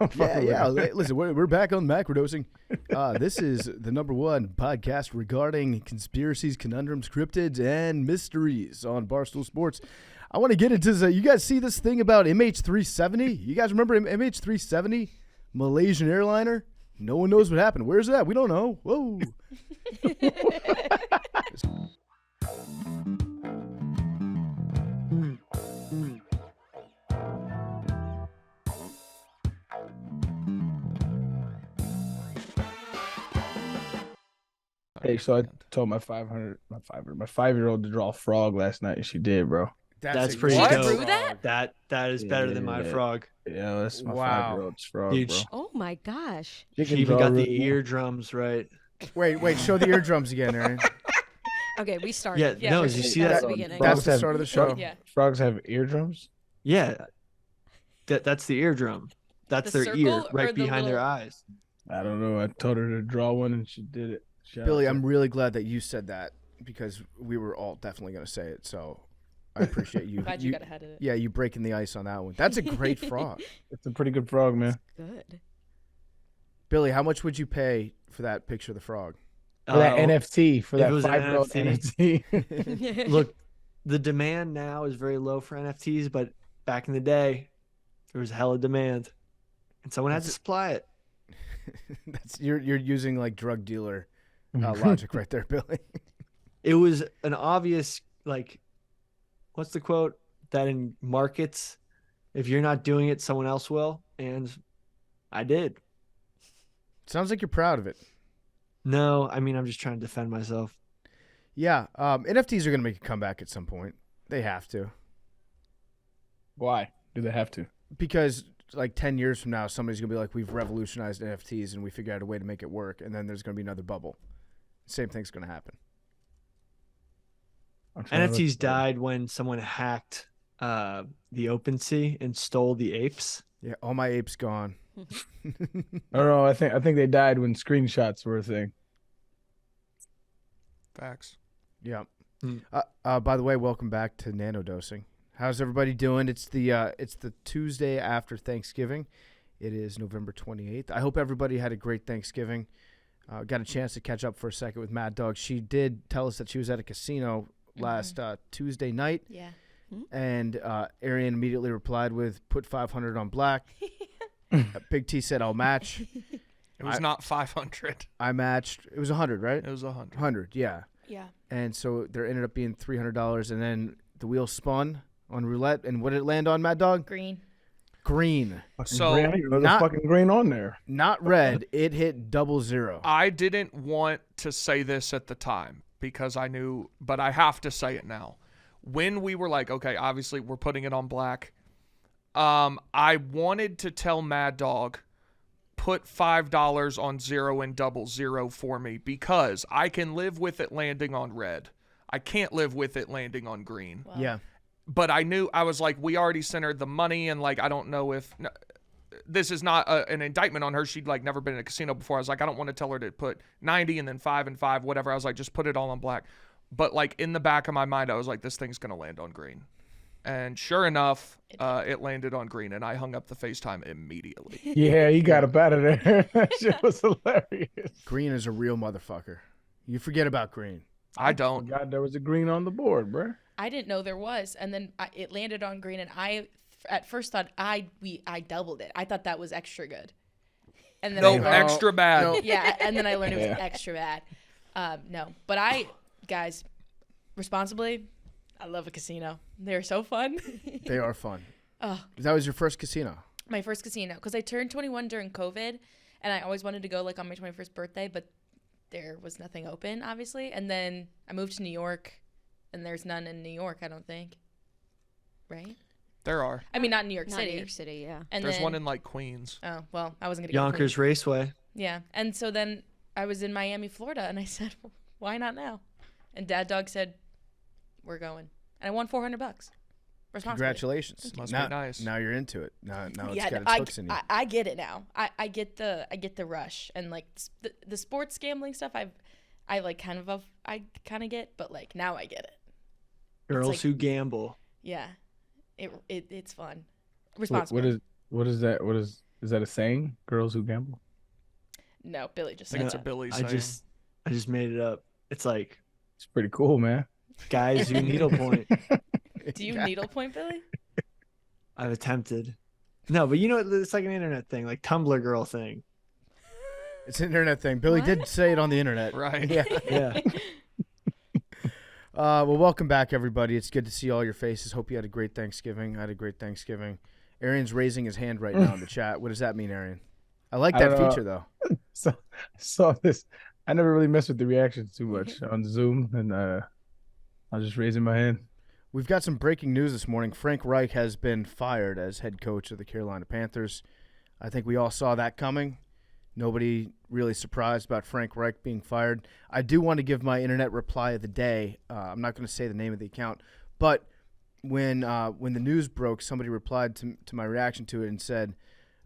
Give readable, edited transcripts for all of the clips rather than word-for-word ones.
Yeah. Listen, we're back on Macrodosing. This is the #1 podcast regarding conspiracies, conundrums, cryptids, and mysteries on Barstool Sports. I want to get into this. You guys see this thing about MH370? You guys remember MH370? Malaysian airliner? No one knows what happened. Where's that? We don't know. Whoa. Hey, so I told my 5-year-old to draw a frog last night, and she did, bro. That's pretty What? dope. Drew that? That is better than my frog. Yeah, that's my Wow. 5-year-old's frog, Dude, bro. Oh my gosh. She She can even draw got the really well. eardrums right. Wait. Show the eardrums again, Arian. Okay, we started. Yeah, no, we're- did you see that's that? the beginning. That's Frogs the have- start of the show. Yeah. Frogs have eardrums? Yeah, that's the eardrum. That's The their ear circle or right the behind their little- eyes. I don't know. I told her to draw one, and she did it. Shout Billy, out I'm to really glad that you said that because we were all definitely going to say it. So I appreciate you. Glad you got ahead of it. Yeah, you breaking the ice on that one. That's a great frog. It's a pretty good frog, man. Good. Billy, how much would you pay for that picture of the frog? For that NFT, for if that it was an 5-year-old NFT. NFT. Look, the demand now is very low for NFTs, but back in the day, there was hella demand, and someone had to supply it. That's you're using like drug dealer logic right there, Billy. It was an obvious, like, what's the quote? That in markets, if you're not doing it, someone else will, and I did. Sounds like you're proud of it. No, I mean, I'm just trying to defend myself. Yeah, NFTs are going to make a comeback at some point. They have to. Why do they have to? Because like 10 years from now, somebody's going to be like, we've revolutionized NFTs and we figured out a way to make it work. And then there's going to be another bubble. Same thing's going to happen. I'm trying to NFTs look- died when someone hacked the OpenSea and stole the apes. Yeah, all my apes gone. I don't know. I think they died when screenshots were a thing. Facts. Yeah. Hmm. By the way, welcome back to Nanodosing. How's everybody doing? It's the Tuesday after Thanksgiving. It is November 28th. I hope everybody had a great Thanksgiving. Got a chance to catch up for a second with Mad Dog. She did tell us that she was at a casino last Tuesday night, Yeah. and Arian immediately replied with, "Put 500 on black." Big T said, "I'll match." It was not 500. I matched. It was 100, right? It was 100. 100, yeah. Yeah. And so there ended up being $300, and then the wheel spun on roulette. And what did it land on, Mad Dog? Green. Green, So, green, I didn't know there's not- fucking green on there. not red. It hit 00. I didn't want to say this at the time because I knew, but I have to say it now. When we were like, okay, obviously we're putting it on black. I wanted to tell Mad Dog, put $5 on 0 and 00 for me because I can live with it landing on red. I can't live with it landing on green. Wow. Yeah. But I knew, I was like, we already sent her the money, and like, I don't know if this is not an indictment on her. She'd like never been in a casino before. I was like, I don't want to tell her to put 90 and then 5 and 5, whatever. I was like, just put it all on black. But like in the back of my mind, I was like, this thing's gonna land on green. And sure enough, it landed on green, and I hung up the FaceTime immediately. Yeah, you got up out of there. That shit was hilarious. Green is a real motherfucker. You forget about green. I don't. God, there was a green on the board, bro. I didn't know there was, and then it landed on green, and I at first thought I doubled it. I thought that was extra good, and then No, I learned, extra bad. No. yeah, and then I learned it was Yeah. extra bad. No, but guys, responsibly, I love a casino. They're so fun. They are fun. Oh, That was your first casino. my first casino because I turned 21 during COVID, and I always wanted to go like on my 21st birthday, but there was nothing open, obviously. And then I moved to New York, and there's none in New York, I don't think. Right? There are. I mean, not in New York Not City. New York City, yeah. And There's then, one in like Queens. Oh, well, I wasn't going to go to Yonkers Queens. Raceway. Yeah. And so then I was in Miami, Florida, and I said, why not now? And Dad Dog said, we're going. And I won $400. Responsibly. Congratulations. Must now, be nice. Now you're into it. Now it's Yeah, got its hooks in you. I get it now. I get the rush, and like the sports gambling stuff. I kind of get, but like now I get it. Girls like- who gamble. Yeah, it's fun. What Responsibly. is that? What is Is that a saying? Girls who gamble. No, Billy just I think said it's a that. Billy I saying. just made it up. It's like It's pretty cool, man. guys who needlepoint. Do you needlepoint, Billy? I've attempted. No, but it's like an internet thing, like Tumblr girl thing. It's an internet thing. Billy did What? say it on the internet. Right. Yeah. Yeah. Well, welcome back, everybody. It's good to see all your faces. Hope you had a great Thanksgiving. I had a great Thanksgiving. Arian's raising his hand right now in the chat. What does that mean, Arian? I like I that don't know. feature, though. So I saw this. I never really messed with the reactions too much on Zoom, and I was just raising my hand. We've got some breaking news this morning. Frank Reich has been fired as head coach of the Carolina Panthers. I think we all saw that coming. Nobody really surprised about Frank Reich being fired. I do want to give my internet reply of the day. I'm not going to say the name of the account, but when the news broke, somebody replied to my reaction to it and said,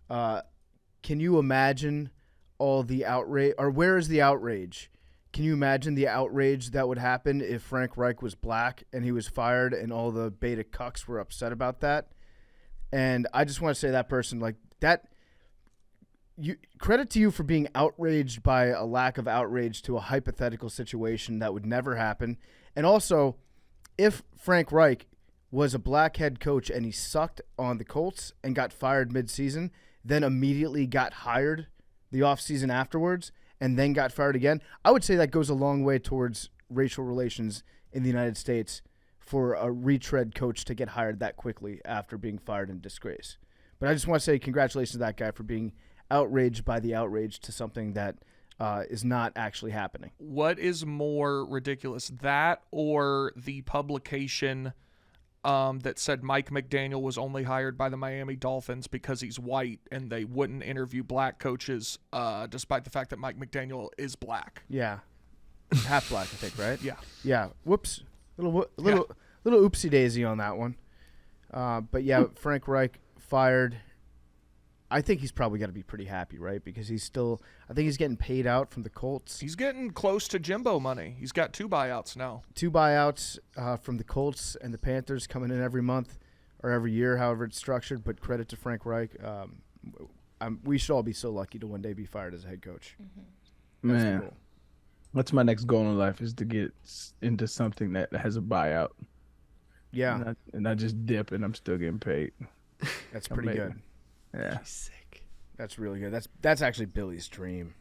"Can you imagine all the outrage? Or where is the outrage? Can you imagine the outrage that would happen if Frank Reich was black and he was fired and all the beta cucks were upset about that?" And I just want to say that person, like that. Credit to you for being outraged by a lack of outrage to a hypothetical situation that would never happen. And also, if Frank Reich was a black head coach and he sucked on the Colts and got fired midseason, then immediately got hired the offseason afterwards, and then got fired again, I would say that goes a long way towards racial relations in the United States for a retread coach to get hired that quickly after being fired in disgrace. But I just want to say congratulations to that guy for being outraged by the outrage to something that is not actually happening. What is more ridiculous, that or the publication that said Mike McDaniel was only hired by the Miami Dolphins because he's white and they wouldn't interview black coaches despite the fact that Mike McDaniel is black? Yeah. Half black, I think, right? Yeah. Yeah. Whoops. Little oopsie daisy on that one. But yeah, Frank Reich fired. I think he's probably got to be pretty happy, right? Because I think he's getting paid out from the Colts. He's getting close to Jimbo money. He's got 2 buyouts now. 2 buyouts from the Colts and the Panthers coming in every month or every year, however it's structured. But credit to Frank Reich. We should all be so lucky to one day be fired as a head coach. Mm-hmm. Man, cool. That's my next goal in life, is to get into something that has a buyout. Yeah, and I just dip and I'm still getting paid. that's pretty Amazing. good. Yeah. Sick. That's really good. That's actually Billy's dream.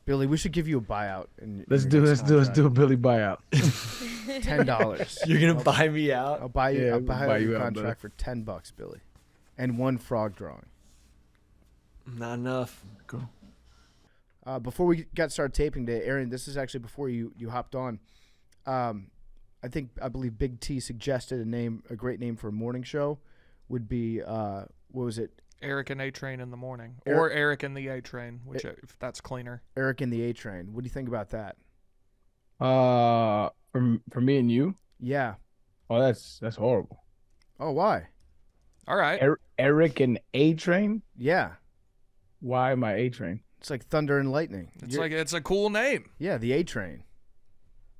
Billy, we should give you a buyout. Let's do a Billy buyout. $10. You're gonna buy me out? I'll buy you. Yeah, I'll we'll buy buy you you a out, contract for $10, Billy, and 1 frog drawing. Not enough. Cool. Before we got started taping today, Arian, this is actually before you hopped on. I believe Big T suggested a great name for a morning show would be what was it? Eric and A-Train in the morning. Or Eric and the A-Train, which if that's cleaner. Eric and the A Train. What do you think about that? For me and you? Yeah. Oh, that's horrible. Oh, why? All right. Eric and A Train? Yeah. Why am I A Train? It's like thunder and lightning. It's a cool name. Yeah, the A Train.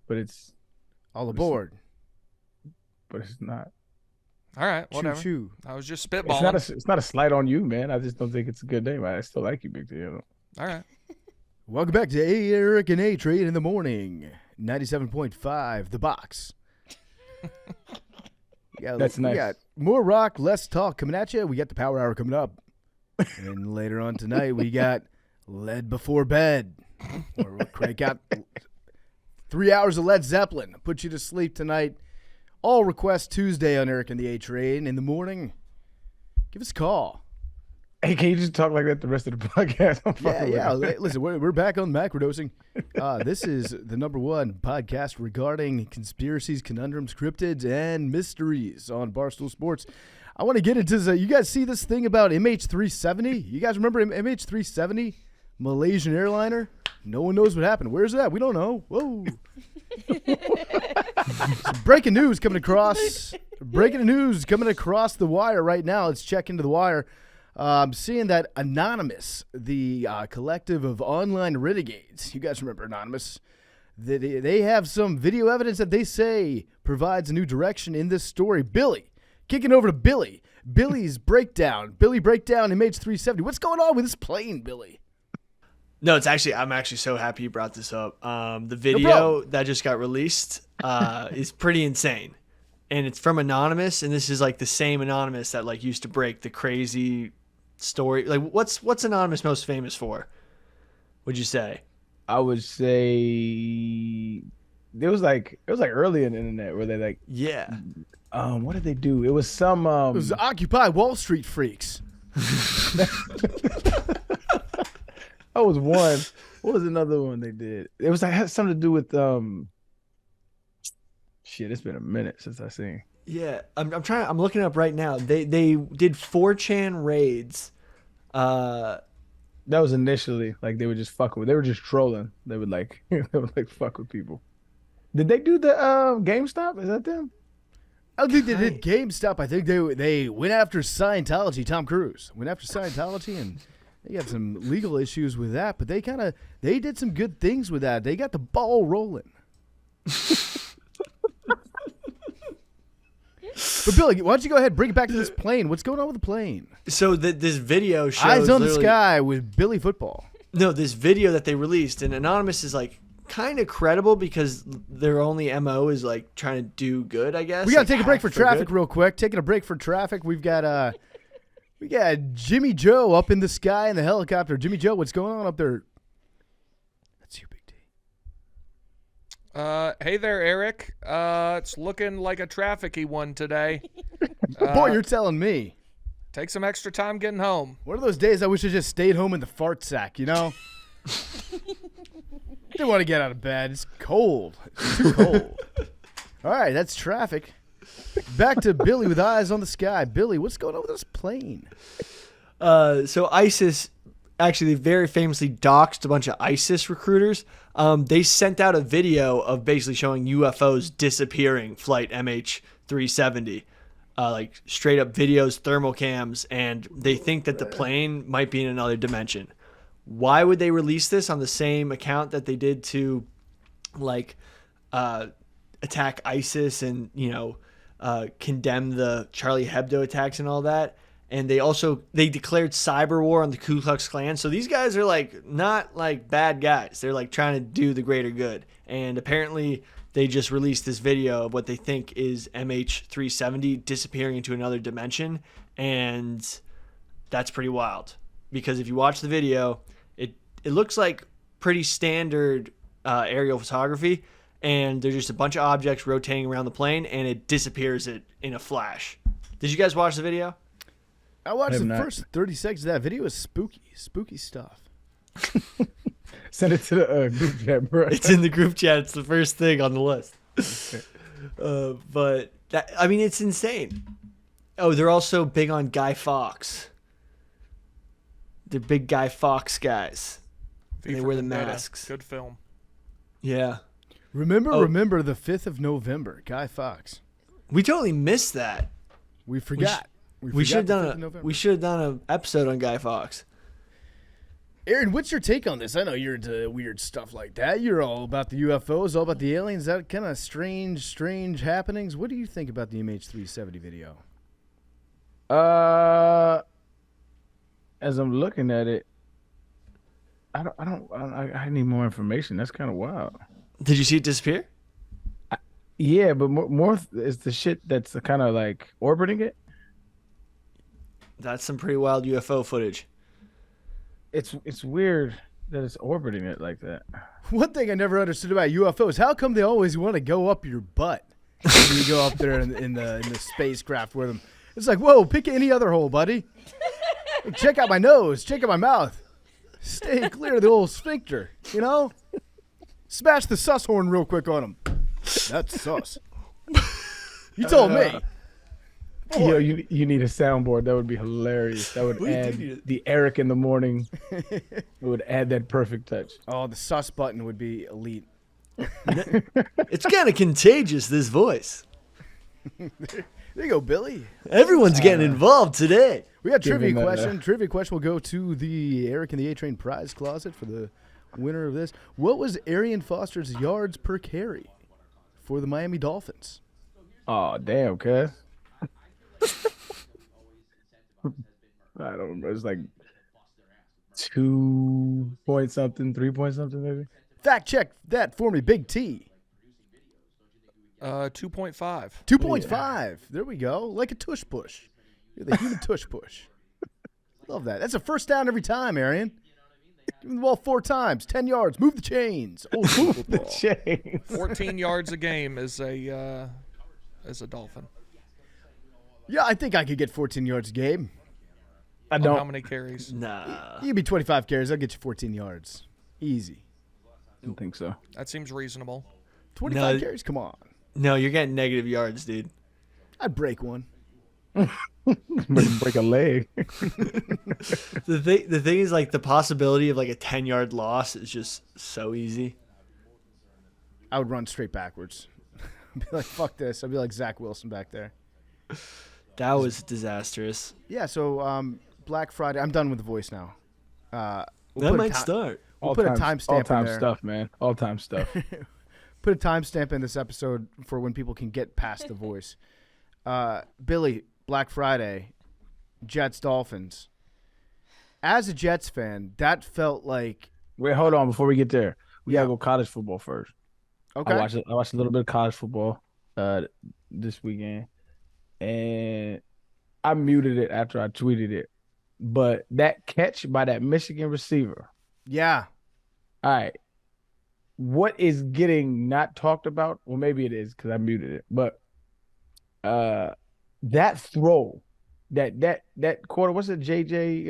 But it's All not. All right, whatever. Choo choo. I was just spitballing. It's not a slight on you, man. I just don't think it's a good name. I still like you, Big T. All right. Welcome back to Eric and A Train in the morning. 97.5, The Box. That's nice. We got more rock, less talk coming at you. We got the Power Hour coming up. And later on tonight, we got Led Before Bed. Where we'll crank out 3 hours of Led Zeppelin. Put you to sleep tonight. All requests Tuesday on Eric and the A Train in the morning. Give us a call. Hey, can you just talk like that the rest of the podcast? Yeah. Listen, we're back on Macrodosing. This is the #1 podcast regarding conspiracies, conundrums, cryptids, and mysteries on Barstool Sports. I want to get into this. You guys see this thing about MH370? You guys remember MH370? Malaysian airliner? No one knows what happened. Where's that? We don't know. Whoa. Breaking news coming across the wire right now. Let's check into the wire. I'm seeing that Anonymous, the collective of online renegades, you guys remember Anonymous, they have some video evidence that they say provides a new direction in this story. Billy, kicking over to Billy. Billy's breakdown. Billy breakdown MH370. What's going on with this plane, Billy? No, I'm actually so happy you brought this up. The video problem. that just got released is pretty insane. And it's from Anonymous, and this is like the same Anonymous that like used to break the crazy story. Like what's Anonymous most famous for? Would you say? I would say it was like early in the internet where they like Yeah. what did they do? It was some It was Occupy Wall Street freaks. that was one. What was another one they did? It was like had something to do with shit, it's been a minute since I seen. Yeah. I'm looking it up right now. They did 4chan raids. That was initially like they were just trolling. They would like fuck with people. Did they do the GameStop? Is that them? I don't think they did GameStop. I think they went after Scientology. Tom Cruise went after Scientology, and they got some legal issues with that. But they did some good things with that. They got the ball rolling. But Billy, why don't you go ahead and bring it back to this plane? What's going on with the plane? So this video shows Eyes on the literally- sky with Billy football. No, this video that they released, and Anonymous is like kind of credible because their only MO is like trying to do good, I guess. We gotta like, take a break for hack traffic good. real quick. Taking a break for traffic. We got Jimmy Joe up in the sky in the helicopter. Jimmy Joe, what's going on up there? That's you, Big D. Hey there, Eric. It's looking like a trafficy one today. Boy, you're telling me. Take some extra time getting home. One of those days I wish I just stayed home in the fart sack, you know? Didn't want to get out of bed. It's cold. It's too cold. All right, that's traffic. Back to Billy with eyes on the sky. Billy, what's going on with this plane? So ISIS, actually, they very famously doxed a bunch of ISIS recruiters. They sent out a video of basically showing UFOs disappearing, flight MH370. Like straight up videos, thermal cams, and they think that the plane might be in another dimension. Why would they release this on the same account that they did to like attack ISIS and, condemn the Charlie Hebdo attacks and all that? And they declared cyber war on the Ku Klux Klan. So these guys are like not like bad guys. They're like trying to do the greater good. And apparently they just released this video of what they think is MH370 disappearing into another dimension. And that's pretty wild. Because if you watch the video, it looks like pretty standard aerial photography. And there's just a bunch of objects rotating around the plane. And it disappears in a flash. Did you guys watch the video? I watched the not. first 30 seconds of that video. Is spooky stuff. Send it to the group chat, bro. It's in the group chat. It's the first thing on the list. But that, I mean, it's insane. Oh, they're also big on Guy Fawkes. They're big Guy Fawkes guys. And they V for wear the Vendetta. masks. Good film. Yeah. Remember the 5th of November, Guy Fawkes. We totally missed that. We forgot. We should have forgot the 5th of done November. we should have done an episode on Guy Fawkes. Aaron, what's your take on this? I know you're into weird stuff like that. You're all about the UFOs, all about the aliens, that kind of strange happenings. What do you think about the MH370 video? As I'm looking at it, I need more information. That's kind of wild. Did you see it disappear? Yeah, but more is the shit that's kind of like orbiting it. That's some pretty wild UFO footage. It's weird that it's orbiting it like that. One thing I never understood about UFOs, how come they always want to go up your butt when you go up there in the spacecraft with them? It's like, whoa, pick any other hole, buddy. Hey, check out my nose. Check out my mouth. Stay clear of the old sphincter, you know? Smash the sus horn real quick on him. That's sus. You told me. Yo, you need a soundboard. That would be hilarious. That would add the Eric in the morning. It would add that perfect touch. Oh, the sus button would be elite. It's kind of contagious, this voice. There you go, Billy. Everyone's getting involved today. We got Give trivia him that, question. Trivia question will go to the Eric and the A-Train prize closet for the winner of this. What was Arian Foster's yards per carry for the Miami Dolphins? Oh, damn, cuz. I don't remember. It's like 2 point something, 3 point something, maybe. Fact check that for me, Big T. 2.5. 2.5. There we go. Like a tush push. You're the human tush push. Love that. That's a first down every time, Arian. Give him the ball 4 times, 10 yards. Move the chains. Old school football. Chains. 14 yards a game is a Dolphin. Yeah, I think I could get 14 yards a game. I On don't. how many carries? Nah. You give me 25 carries, I'll get you 14 yards. Easy. don't think so. That seems reasonable. 25 No. carries? Come on. No, you're getting negative yards, dude. I'd break one. Break a leg. The thing is, like, the possibility of like a 10-yard loss is just so easy. I would run straight backwards. I'd be like, fuck this. I'd be like Zach Wilson back there. That was disastrous. Yeah, so Black Friday. I'm done with the voice now. We'll That put a might ti- start. We'll put a timestamp in All-time there. stuff, man. All-time stuff. Put a timestamp in this episode for when people can get past the voice. Billy, Black Friday, Jets, Dolphins. As a Jets fan, that felt like Wait, hold on. Before we get there, we Yeah. gotta go college football first. okay. I watched a little bit of college football this weekend, and I muted it after I tweeted it. But that catch by that Michigan receiver, Yeah, all right, what is getting not talked about? Well, maybe it is because I muted it, but that throw, that quarter, what's it, JJ?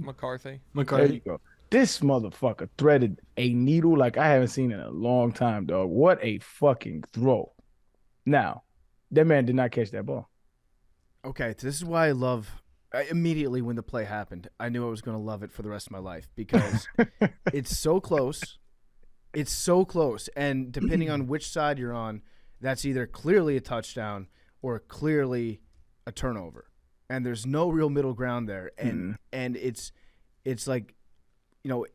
McCarthy. There you McCarthy. go. This motherfucker threaded a needle like I haven't seen in a long time, dog. What a fucking throw. Now, that man did not catch that ball. okay. This is why I love. Immediately when the play happened, I knew I was going to love it for the rest of my life because it's so close. It's so close, and depending on which side you're on, that's either clearly a touchdown or clearly a turnover, and there's no real middle ground there. And it's like, you know,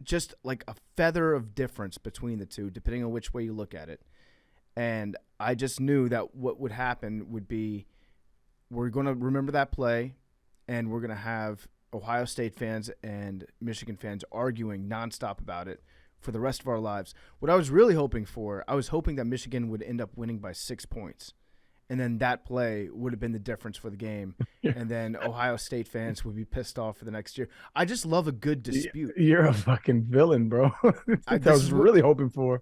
just like a feather of difference between the two, depending on which way you look at it. And I just knew that what would happen would be we're going to remember that play, and we're going to have Ohio State fans and Michigan fans arguing nonstop about it for the rest of our lives. What I was really hoping for, I was hoping that Michigan would end up winning by 6 points. And then that play would have been the difference for the game. And then Ohio State fans would be pissed off for the next year. I just love a good dispute. You're a fucking villain, bro. I this was is what- really hoping for.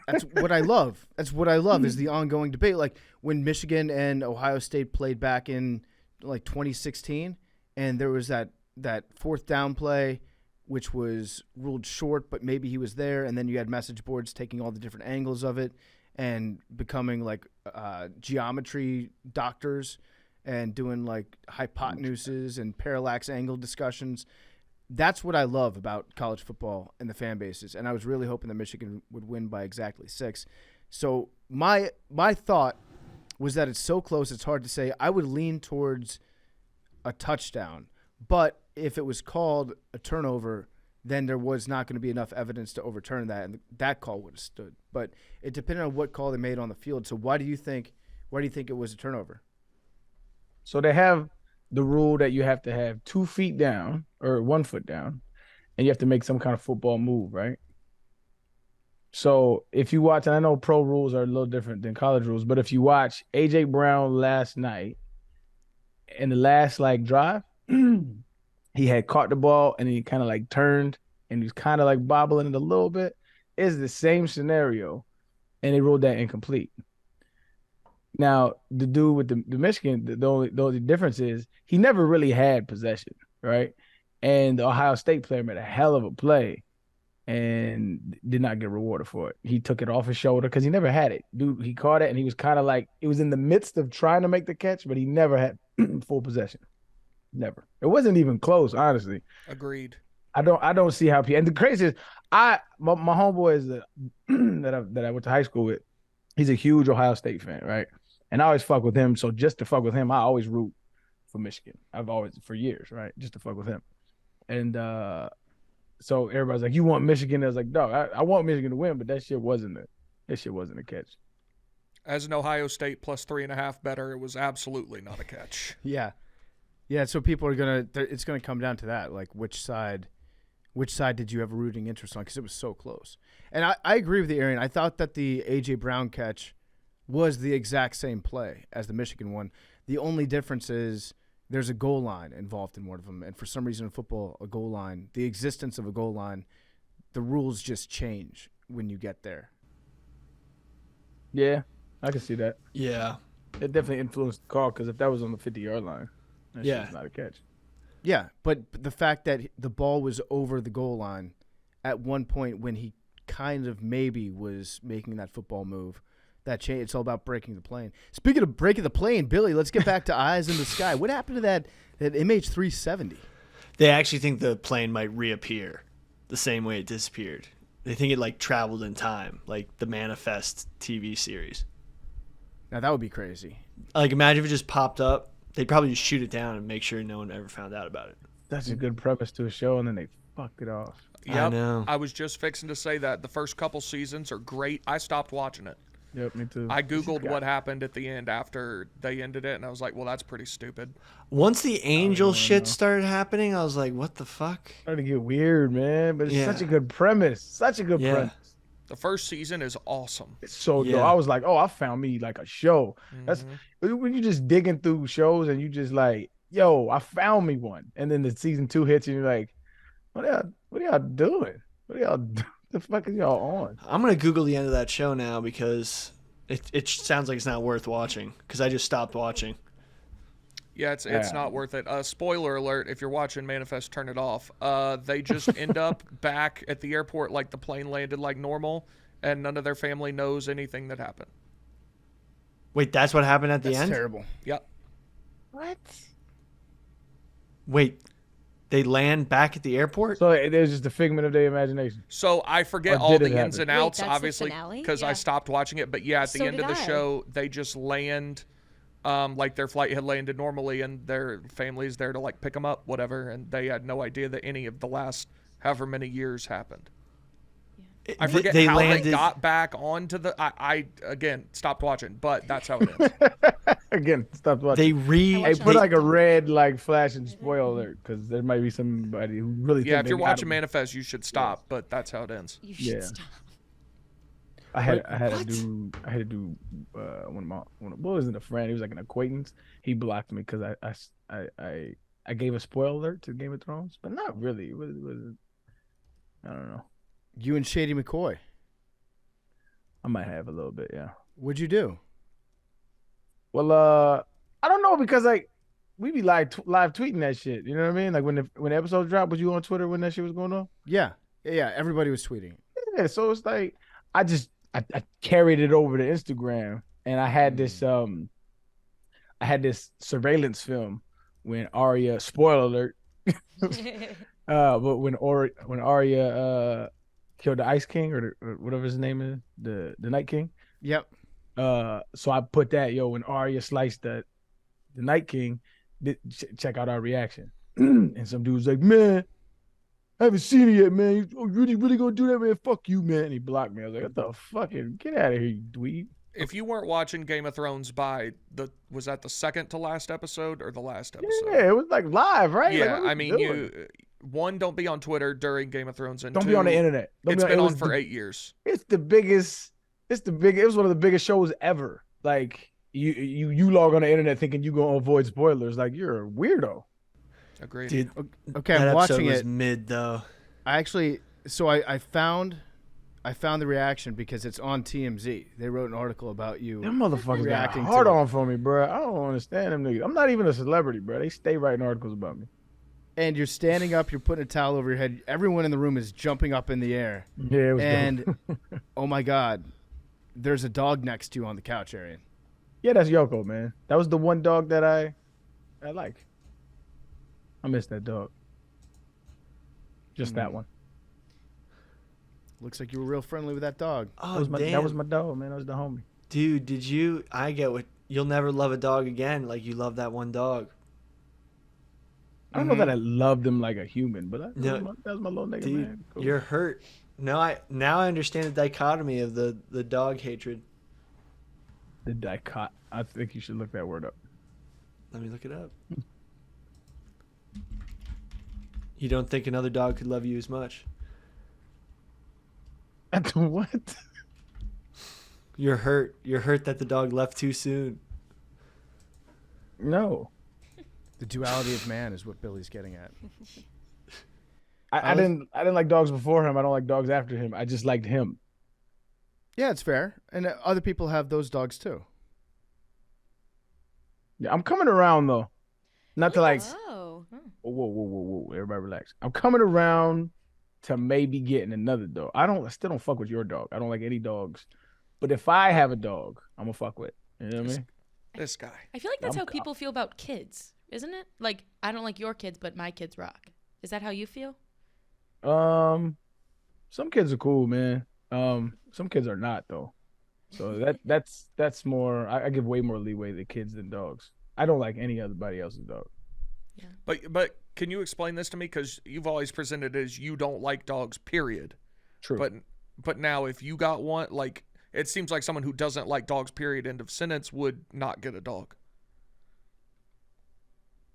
That's what I love. That's what I love is the ongoing debate. Like when Michigan and Ohio State played back in like 2016, and there was that fourth down play, which was ruled short, but maybe he was there. And then you had message boards taking all the different angles of it and becoming like geometry doctors and doing like hypotenuses and parallax angle discussions. That's what I love about college football and the fan bases. And I was really hoping that Michigan would win by exactly 6. So my thought was that it's so close, it's hard to say. I would lean towards a touchdown. But if it was called a turnover, then there was not going to be enough evidence to overturn that, and that call would have stood. But it depended on what call they made on the field. So why do you think it was a turnover? So they have the rule that you have to have 2 feet down or 1 foot down, and you have to make some kind of football move, right? So if you watch, and I know pro rules are a little different than college rules, but if you watch A.J. Brown last night in the last like drive, he had caught the ball and he kind of like turned and he was kind of like bobbling it a little bit. It's the same scenario, and they ruled that incomplete. Now, the dude with the Michigan, the only difference is he never really had possession, right? And the Ohio State player made a hell of a play and did not get rewarded for it. He took it off his shoulder because he never had it. Dude, he caught it and he was kind of like, it was in the midst of trying to make the catch, but he never had full possession. Never. It wasn't even close, honestly. Agreed. I don't see how people. And the crazy is, my homeboy is that I went to high school with. He's a huge Ohio State fan, right? And I always fuck with him. So just to fuck with him, I always root for Michigan. I've always for years, right? Just to fuck with him. And so everybody's like, "You want Michigan?" I was like, "Dog, I want Michigan to win, but that shit wasn't a catch." As an Ohio State plus 3.5 better, it was absolutely not a catch. Yeah. Yeah, so people are it's gonna come down to that, like which side did you have a rooting interest on? Because it was so close. And I agree with you, Arian. I thought that the A.J. Brown catch was the exact same play as the Michigan one. The only difference is there's a goal line involved in one of them. And for some reason in football, a goal line, the existence of a goal line, the rules just change when you get there. Yeah, I can see that. Yeah. It definitely influenced the call because if that was on the 50-yard line, that Yeah. shit's not a catch. Yeah, but the fact that the ball was over the goal line at one point when he kind of maybe was making that football move, that change. It's all about breaking the plane. Speaking of breaking the plane, Billy, let's get back to Eyes in the Sky. What happened to that MH370? They actually think the plane might reappear the same way it disappeared. They think it like traveled in time, like the Manifest TV series. Now that would be crazy. Like imagine if it just popped up. They'd probably just shoot it down and make sure no one ever found out about it. That's a good premise to a show, and then they fucked it off. Yep. I know. I was just fixing to say that the first couple seasons are great. I stopped watching it. Yep, me too. I Googled what happened at the end after they ended it, and I was like, well, that's pretty stupid. Once the angel shit started happening, I was like, what the fuck? Started to get weird, man. But it's such a good premise. Such a good premise. The first season is awesome. It's so dope. I was like, oh, I found me like a show. That's when you just digging through shows and you just like, yo, I found me one. And then the season 2 hits and you're like, what are y'all doing? The fuck is y'all on? I'm gonna Google the end of that show now because it sounds like it's not worth watching because I just stopped watching. Yeah, it's not worth it. Spoiler alert, if you're watching Manifest, turn it off. They just end up back at the airport like the plane landed like normal, and none of their family knows anything that happened. Wait, that's what happened at the That's end? terrible. Yep. What? Wait, they land back at the airport? So there's just a figment of their imagination. So I forget Or all did the it ins happen? and Wait, outs, that's the obviously, finale? because I Yeah. stopped watching it. But yeah, at the So end of did the I. show, they just land, like their flight had landed normally, and their family's there to like pick them up, whatever, and they had no idea that any of the last however many years happened. I forget how they got back onto the. I again stopped watching, but that's how it ends. Again, stop watching. They Put like a red like flashing spoiler alert because there might be somebody who really. Yeah, think if they you're got watching him. Manifest, you should stop, but that's how it ends. You should Yeah. stop. I had to do what wasn't a friend, he was like an acquaintance. He blocked me because I gave a spoiler alert to Game of Thrones, but not really. It was I don't know. You and Shady McCoy. I might have a little bit, yeah. What'd you do? Well, I don't know because like we be live tweeting that shit. You know what I mean? Like when the episode dropped, was you on Twitter when that shit was going on? Yeah. Everybody was tweeting. Yeah. So it's like I carried it over to Instagram, and I had this surveillance film when Arya, spoiler alert, but when Arya killed the Ice King or whatever his name is, the Night King. Yep. So I put that, when Arya sliced the Night King, check out our reaction. And some dude's like, man, I haven't seen it yet, man. You really gonna do that, man? Fuck you, man. And he blocked me. I was like, what the fucking get out of here, you dweeb. If you weren't watching Game of Thrones was that the second to last episode or the last episode? Yeah, it was like live, right? Yeah, like, I mean, one, don't be on Twitter during Game of Thrones, and don't two, be on the internet. It's been on for 8 years. It's the biggest. It was one of the biggest shows ever. Like you log on the internet thinking you gonna avoid spoilers. Like you're a weirdo. Agreed. Dude, Okay, that I'm episode watching was it. mid though. I found the reaction because it's on TMZ. They wrote an article about you. Them motherfuckers reacting got hard to it. on for me, bro. I don't understand them niggas. I'm not even a celebrity, bro. They stay writing articles about me. And you're standing up, you're putting a towel over your head. Everyone in the room is jumping up in the air. Yeah, it was And dope. oh my God, there's a dog next to you on the couch, Arian. Yeah, that's Yoko, man. That was the one dog that I like. I miss that dog. Just that one. Looks like you were real friendly with that dog. Oh, That was damn. my dog, man. That was the homie. Dude, I get what you'll never love a dog again like you love that one dog. I don't know that I loved him like a human, but that was my little nigga, Dude, man. Cool. you're hurt. Now I understand the dichotomy of the dog hatred. The dicot. I think you should look that word up. Let me look it up. You don't think another dog could love you as much? What? You're hurt. You're hurt that the dog left too soon. No. The duality of man is what Billy's getting at. I didn't like dogs before him. I don't like dogs after him. I just liked him. Yeah, it's fair. And other people have those dogs too. Yeah, I'm coming around though. Not to like Oh. whoa. Everybody relax. I'm coming around to maybe getting another dog. I still don't fuck with your dog. I don't like any dogs. But if I have a dog, I'm gonna fuck with. You know what I mean? This guy. I feel like that's how people feel about kids, isn't it? Like, I don't like your kids, but my kids rock. Is that how you feel? Some kids are cool, man. Some kids are not though. So that's more. I give way more leeway to kids than dogs. I don't like anybody else's dog. But can you explain this to me? Because you've always presented it as you don't like dogs, period. True. But now if you got one, like, it seems like someone who doesn't like dogs, period, end of sentence, would not get a dog.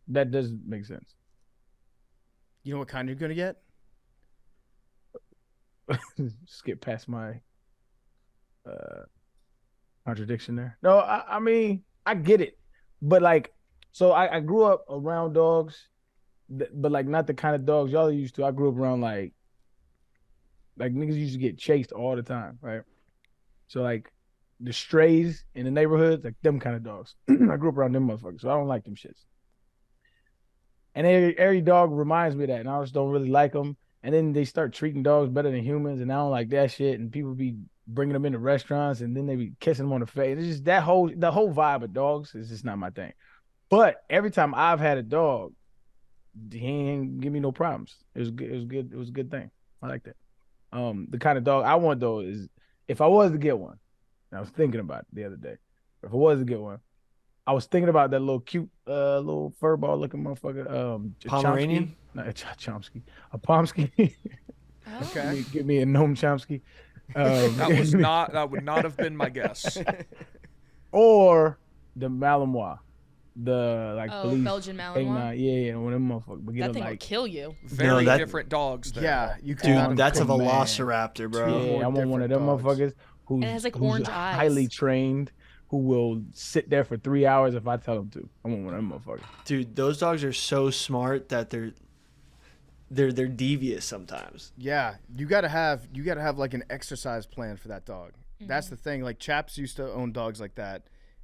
That does make sense. You know what kind you're gonna get? Just get past my contradiction there. No, I mean, I get it. But like, so I grew up around dogs, but like not the kind of dogs y'all are used to. I grew up around like niggas used to get chased all the time, right? So like the strays in the neighborhoods, like them kind of dogs. I grew up around them motherfuckers, so I don't like them shits. And every dog reminds me of that, and I just don't really like them. And then they start treating dogs better than humans, and I don't like that shit. And people be bringing them into restaurants, and then they be kissing them on the face. It's just the whole vibe of dogs is just not my thing. But every time I've had a dog, he ain't give me no problems. It was good. It was a good thing. I like that. The kind of dog I want though is if I was to get one, and I was thinking about it the other day. If I was to get one, I was thinking about that little cute, little furball looking motherfucker. Pomeranian? Chomsky. No, Chomsky. A Pomsky. Okay. Give me a Noam Chomsky. That would not have been my guess. Or the Malinois. The police. Belgian Malinois. Canine. Yeah, one of them motherfuckers. But That thing will kill you. Very that- different dogs there. Yeah, you could. Dude, that's a velociraptor, bro. Yeah, I want one of them different dogs. motherfuckers who's, And it has, like, who's orange eyes. highly trained, who will sit there for 3 hours if I tell them to. I want one of them motherfuckers. Dude, those dogs are so smart that they're devious sometimes. Yeah, you gotta have like an exercise plan for that dog. That's the thing. Like Chaps used to own dogs like that,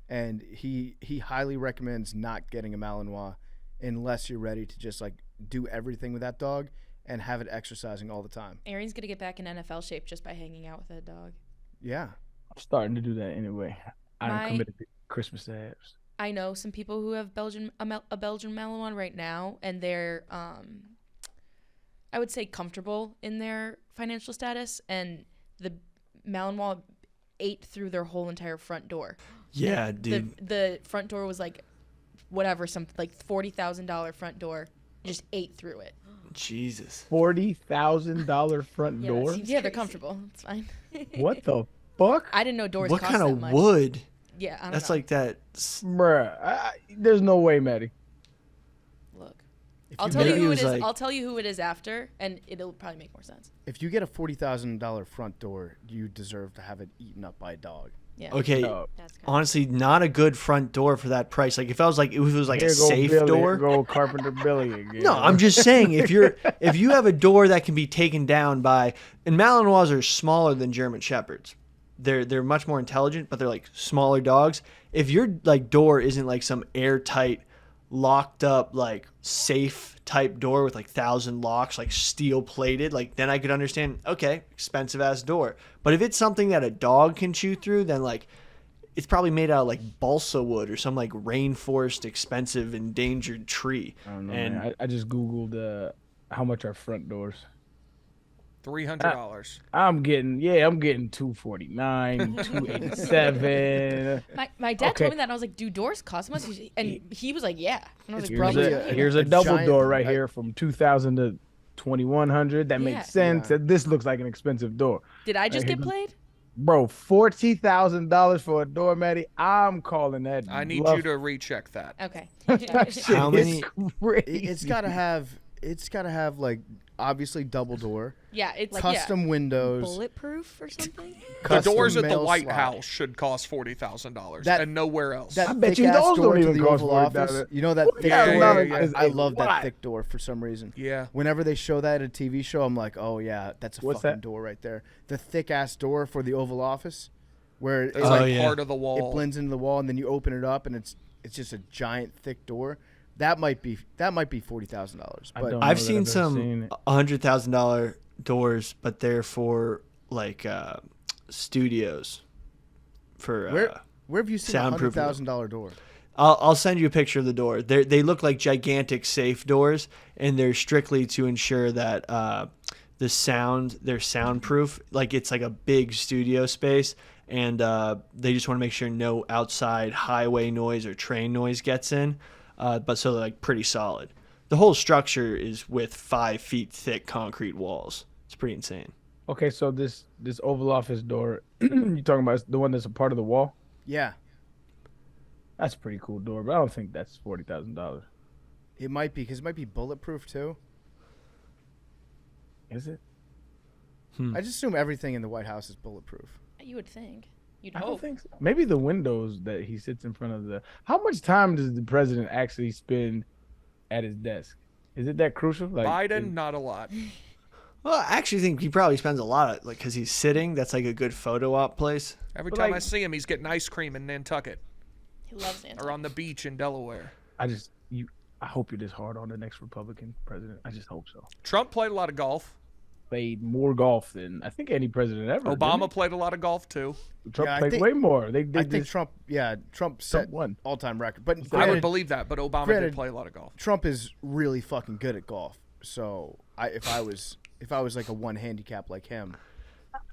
and he highly recommends not getting a Malinois unless you're ready to just like do everything with that dog and have it exercising all the time. Arian's gonna get back in NFL shape just by hanging out with that dog. Yeah. I'm starting to do that anyway. I'm committed to Christmas abs. I know some people who have a Belgian Malinois right now, and they're I would say comfortable in their financial status, and the Malinois ate through their whole entire front door. Yeah, dude. The front door was like whatever, some like $40,000 front door, just ate through it. Jesus. $40,000 front door? Yeah, they're comfortable. It's fine. What the fuck? I didn't know doors What cost kind that of much. wood? Yeah, I don't That's know. like that. Bruh, there's no way, Maddie. Look, If I'll you tell get you a- who it was is. like- I'll tell you who it is after, and it'll probably make more sense. If you get a $40,000 front door, you deserve to have it eaten up by a dog. Yeah. Okay, No. That's good. honestly, not a good front door for that price. Like if it was like a Here safe Billy, door. Here go Carpenter Billy again. No, I'm just saying if you have a door that can be taken down by, and Malinois are smaller than German Shepherds. They're much more intelligent, but they're like smaller dogs. If your like door isn't like some airtight, locked up like safe type door with like 1,000 locks, like steel plated, like then I could understand. Okay, expensive ass door. But if it's something that a dog can chew through, then like it's probably made out of like balsa wood or some like rainforest expensive endangered tree. I don't know, And man. I just Googled how much are front doors. $300. I'm getting 249, 287. My dad Okay. told me that, and I was like, "Do doors cost much?" And he was like, "Yeah." And I was like, It's "Bro, really Here's a a double giant- door right here from 2,000 to 2,100. That Yeah. makes sense. Yeah. This looks like an expensive door. did I just Right, get here's played?" Bro, $40,000 for a door, Maddie. I'm calling that. I need bluff. you to recheck that. Okay. That shit How is many- crazy. It's got to have it's got to have like obviously double door, Yeah, it's custom windows, Bulletproof or something? The custom doors at the mail White slot. House should cost $40,000 That- and nowhere else. That I bet you thick-ass those door don't to even the cost Oval $40,000. Office. You know that thick Yeah, door? yeah, yeah. I love that Why? thick door for some reason. Yeah. Whenever they show that at a TV show, I'm like, oh yeah, that's a What's fucking that? door right there. The thick ass door for the Oval Office, where It's it, like yeah. part of the wall. it blends into the wall, and then you open it up, and it's just a giant thick door. That might be $40,000. I But don't know I've that seen I've ever some seen it. $100,000 doors, but they're for like studios. For where have you seen a soundproof $100,000 door? I'll send you a picture of the door. They look like gigantic safe doors, and they're strictly to ensure that they're soundproof. Like it's like a big studio space, and they just want to make sure no outside highway noise or train noise gets in. But so they're like pretty solid. The whole structure is with 5 feet thick concrete walls. It's pretty insane. Okay, so this Oval Office door, you talking about the one that's a part of the wall? Yeah, That's a pretty cool door, but I don't think that's $40,000. it might be because it might be bulletproof too. Is it? I just assume everything in the White House is bulletproof. You would think. You'd I don't hope. think so. Maybe the windows that he sits in front of the. How much time does the president actually spend at his desk? Is it that crucial? Like Biden, not a lot. Well, I actually think he probably spends a lot of, like, because he's sitting. That's like a good photo op place. Every But, time I like- see him, he's getting ice cream in Nantucket He loves Nantucket. or on the beach in Delaware. I hope you're this hard on the next Republican president. I just hope so. Trump played a lot of golf. Played more golf than I think any president ever. Obama played a lot of golf too. didn't he? Trump Yeah, I played think- way more. They I think this, Trump set won. all-time record. But I would granted, believe that, but Obama granted- did play a lot of golf. Trump is really fucking good at golf. So if I was like a one handicap like him,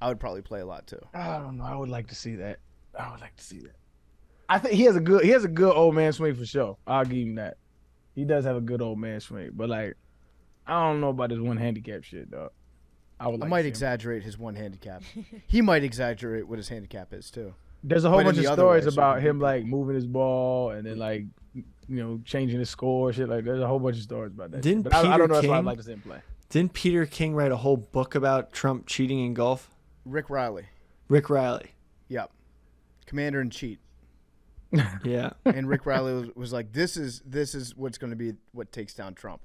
I would probably play a lot too. I don't know. I would like to see that. I would like to see that. I think he has a good old man swing for sure. I'll give him that. He does have a good old man swing, but like I don't know about this one handicap shit, dog. I would. I Like might to see him. exaggerate his one handicap. He might exaggerate what his handicap is too. There's a whole but in bunch of the other stories way, so about he can him beat like moving his ball and then like changing his score, shit like. There's a whole bunch of stories about that. Didn't shit. But I Peter don't know. That's why I'd King- like to see him play. Didn't Peter King write a whole book about Trump cheating in golf? Rick Riley, Rick Riley. yep, commander in chief. Yeah. And Rick Riley was like, "This is what's going to be what takes down Trump."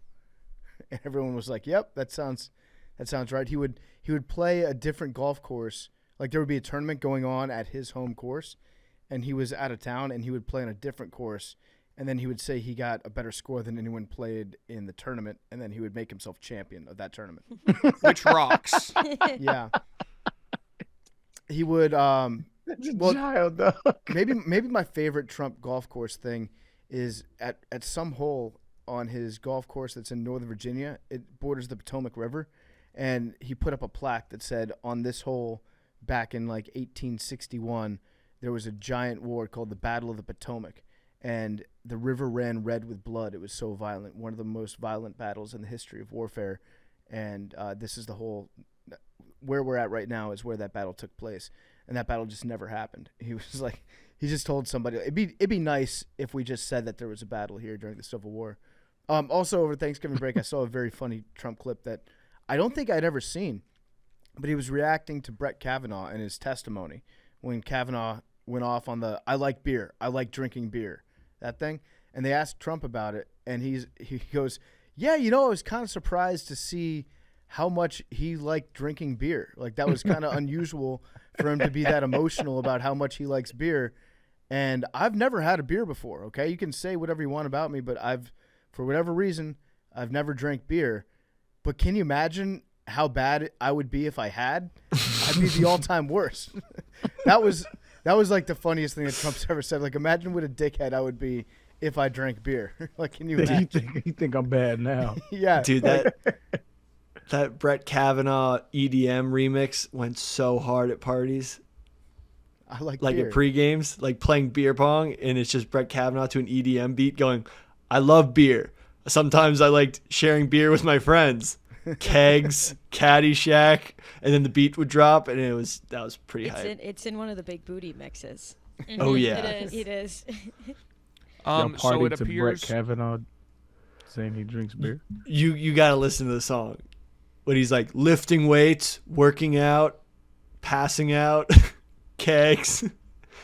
And everyone was like, "Yep, that sounds right." He would play a different golf course. Like there would be a tournament going on at his home course, and he was out of town, and he would play on a different course, and then he would say he got a better score than anyone played in the tournament, and then he would make himself champion of that tournament. Which rocks. Yeah. He would That's a Well, child, dog. maybe my favorite Trump golf course thing is at some hole on his golf course that's in Northern Virginia. It borders the Potomac River, and he put up a plaque that said, on this hole back in like 1861 there was a giant war called the Battle of the Potomac, and the river ran red with blood. It was so violent, one of the most violent battles in the history of warfare. And this is the whole where we're at right now is where that battle took place. And that battle just never happened. He was like, he just told somebody, it'd be nice if we just said that there was a battle here during the Civil War. Also, over Thanksgiving break, I saw a very funny Trump clip that I don't think I'd ever seen, but he was reacting to Brett Kavanaugh and his testimony when Kavanaugh went off on the "I like beer, I like drinking beer," that thing, and they asked Trump about it, and he goes, "Yeah, I was kind of surprised to see how much he liked drinking beer. Like that was kind of unusual for him to be that emotional about how much he likes beer. And I've never had a beer before, okay? You can say whatever you want about me, but for whatever reason, I've never drank beer. But can you imagine how bad I would be if I had? I'd be the all-time worst." That was like the funniest thing that Trump's ever said. Like, imagine what a dickhead I would be if I drank beer. Like, can you imagine? You think I'm bad now? Yeah. Dude, that Brett Kavanaugh EDM remix went so hard at parties. I like Like beer. at pre-games, like playing beer pong, and it's just Brett Kavanaugh to an EDM beat going, "I love beer. Sometimes I liked sharing beer with my friends." Kegs, Caddyshack, and then the beat would drop, and that was pretty hype. It's in one of the big booty mixes. Oh yeah. It is. It is. Y'all So partied it to appears Brett Kavanaugh saying he drinks beer. You got to listen to the song. When he's like lifting weights, working out, passing out, kegs.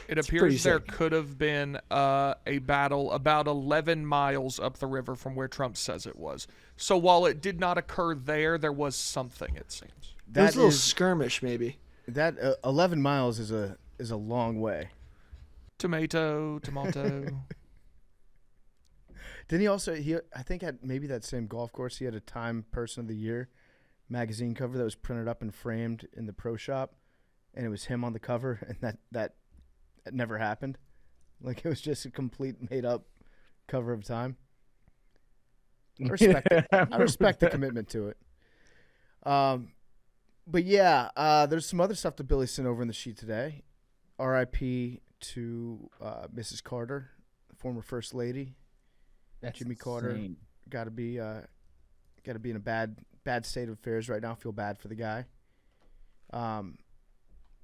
It pretty appears there sick. could have been a battle about 11 miles up the river from where Trump says it was. So while it did not occur there, there was something, it seems. There was That a little is skirmish, maybe. that 11 miles is a long way. Tomato. Didn't he also I think at maybe that same golf course he had a Time Person of the Year magazine cover that was printed up and framed in the pro shop, and it was him on the cover, and that never happened. Like, it was just a complete made up cover of Time. I respect it. I respect the commitment to it. But yeah, there's some other stuff that Billy sent over in the sheet today. R.I.P. to Mrs. Carter, the former First Lady. Jimmy Carter. insane. Got to be in a bad state of affairs right now. Feel bad for the guy.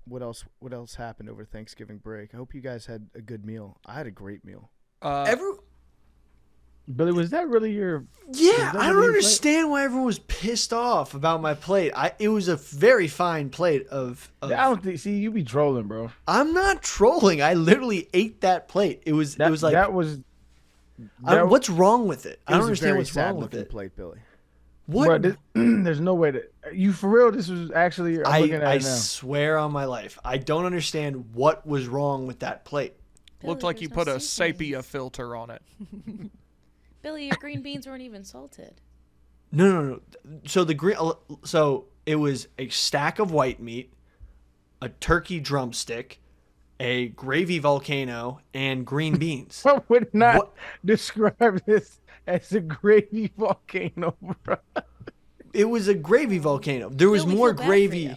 What else happened over Thanksgiving break? I hope you guys had a good meal. I had a great meal. Billy, was that really your? Yeah, that I what don't you understand why everyone was pissed off about my plate. It was a very fine plate of I don't think. See, you be trolling, bro. I'm not trolling. I literally ate that plate. It was like that was. what's wrong with it? I It don't was a understand very what's wrong with sad-looking it. plate, Billy. What? Bro, there's no way that you for real. This was actually. I'm looking at I it now. swear on my life, I don't understand what was wrong with that plate. Looked like you put a sepia filter on it. Billy, your green beans weren't even salted. No. So it was a stack of white meat, a turkey drumstick, a gravy volcano, and green beans. I would not What? describe this as a gravy volcano, bro. It was a gravy volcano. There was Bill, we more feel bad for gravy. you.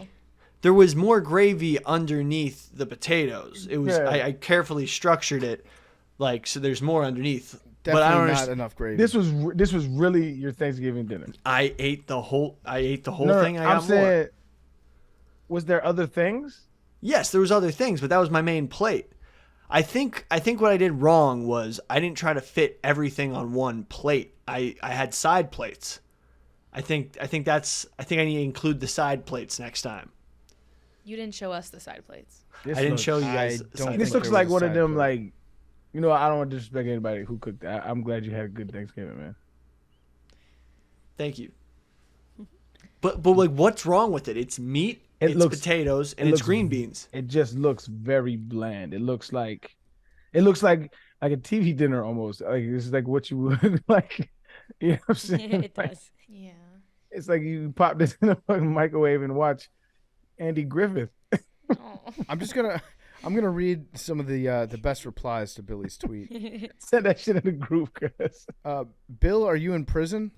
There was more gravy underneath the potatoes. It was Yeah. I carefully structured it so there's more underneath. Definitely but I don't not understand. enough gravy. This was really your Thanksgiving dinner. I ate the whole No, thing. I I'm got saying, more. was there other things? Yes, there was other things, but that was my main plate. I think what I did wrong was I didn't try to fit everything on one plate. I had side plates. I think I need to include the side plates next time. You didn't show us the side plates. This I didn't looks- show you I guys. don't side think This plates. looks there like was a one of side them, plate. I don't want to disrespect anybody who cooked that. I'm glad you had a good Thanksgiving, man. Thank you. But what's wrong with it? It's meat, It it's looks- potatoes, and it it's looks- green beans. It just looks very bland. It looks like a TV dinner almost. Like this is like what you would like. You know what I'm saying? it Like, does. Yeah. it's like you pop this in a fucking microwave and watch Andy Griffith. Oh. I'm gonna read some of the best replies to Billy's tweet. Send that shit in the group, cuz. Bill, are you in prison?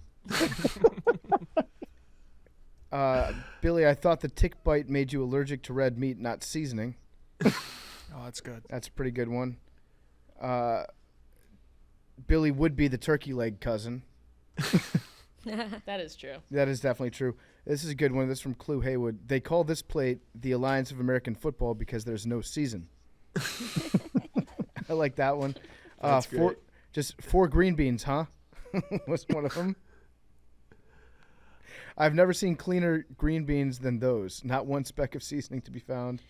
Billy, I thought the tick bite made you allergic to red meat, not seasoning. Oh, that's good. That's a pretty good one. Billy would be the turkey leg cousin. That is true. That is definitely true. This is a good one. This is from Clue Haywood. They call this plate the Alliance of American Football because there's no season. I like that one. That's great. Just 4 green beans, huh? Was one of them. I've never seen cleaner green beans than those. Not one speck of seasoning to be found.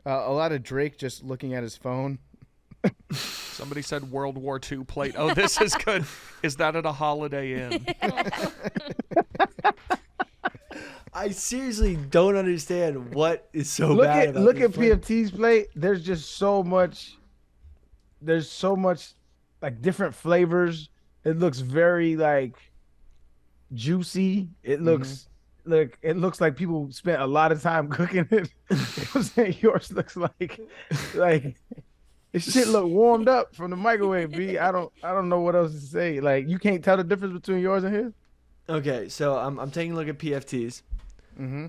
A lot of Drake just looking at his phone. Somebody said World War II plate. Oh, this is good. Is that at a Holiday Inn? I seriously don't understand what is so bad about look this at plate. PFT's plate. There's just so much. There's so much like different flavors. It looks very like juicy. It looks like people spent a lot of time cooking it. You know what I'm saying? Yours looks like this shit look warmed up from the microwave, B. I don't know what else to say. Like you can't tell the difference between yours and his. Okay, so I'm taking a look at PFTs. Mm-hmm.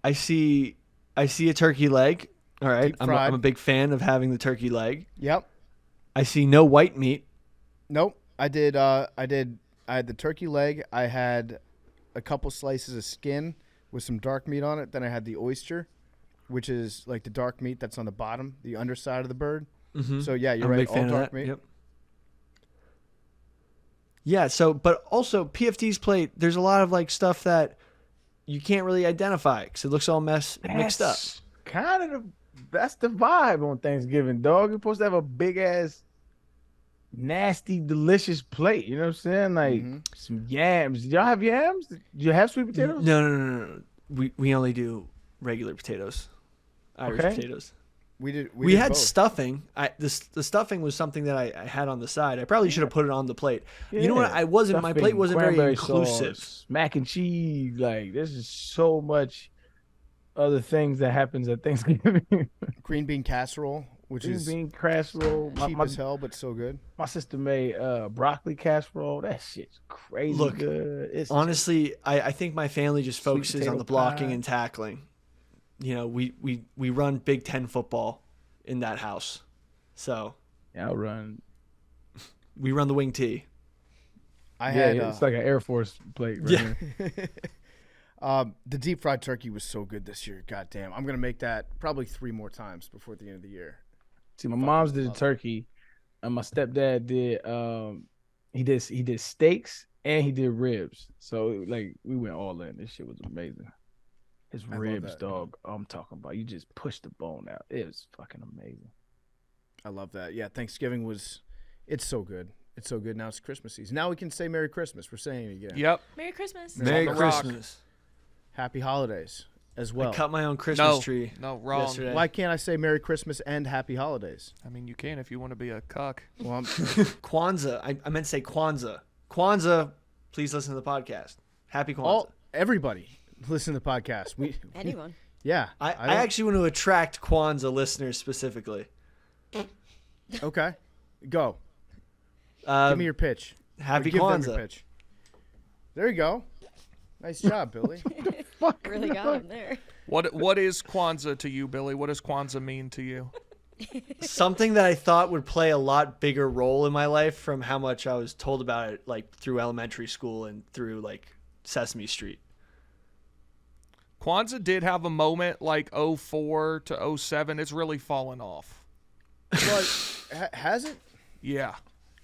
I see a turkey leg. All right, Deep I'm fried. a big fan of having the turkey leg. Yep. I see no white meat. Nope. I had the turkey leg. I had a couple slices of skin with some dark meat on it. Then I had the oyster, which is like the dark meat that's on the bottom, the underside of the bird. Mm-hmm. So yeah, you're I'm a right. big fan All of dark that. meat. Yep. Yeah. So, but also PFT's plate, there's a lot of like stuff that you can't really identify because it looks all mixed up. That's the vibe on Thanksgiving, dog. You're supposed to have a big ass, nasty, delicious plate. You know what I'm saying? Like some yams. Did y'all have yams? Did you have sweet potatoes? No. We only do regular potatoes, Irish Okay. potatoes. We did had both. stuffing. The stuffing was something that I had on the side. I probably should have put it on the plate. You know what? Yeah. My plate Stuffing, wasn't very cranberry inclusive. sauce, mac and cheese. Like there's just so much other things that happens at Thanksgiving. Green bean casserole, which Green is bean casserole. cheap as hell, but so good. My sister made broccoli casserole. That shit's crazy Look, good. It's Honestly, I think my family just Sweet focuses on potato the blocking pie. and tackling. You know, we run Big Ten football in that house. So I'll run. we run the wing T. I Yeah, had it's like an Air Force plate. Right Yeah. here. the deep fried turkey was so good this year. God damn, I'm gonna make that probably 3 more times before the end of the year. See, my mom's did a love it. turkey, and my stepdad did. He did steaks and he did ribs. So like we went all in. This shit was amazing. His love ribs, that. dog. I'm talking about. You just push the bone out. It was fucking amazing. I love that. Yeah, Thanksgiving it's so good. It's so good. Now it's Christmas season. Now we can say Merry Christmas. We're saying it again. Yep. Merry Christmas. Merry on the rock. Christmas. Happy holidays as well. I cut my own Christmas No, tree. no, wrong. yesterday. Why can't I say Merry Christmas and Happy Holidays? I mean, you can if you want to be a cuck. Well, Kwanzaa. I meant to say Kwanzaa. Kwanzaa, please listen to the podcast. Happy Kwanzaa. everybody listen to the podcast. Anyone. Yeah. I don't- actually want to attract Kwanzaa listeners specifically. Okay. Go. Um, Give me your pitch. Or Happy give them your Kwanzaa. pitch. There you go. Nice job, Billy. Really got him there. What is Kwanzaa to you, Billy? What does Kwanzaa mean to you? Something that I thought would play a lot bigger role in my life from how much I was told about it, like through elementary school and through like Sesame Street. Kwanzaa did have a moment like 04 to 07. It's really fallen off. But has it? Yeah.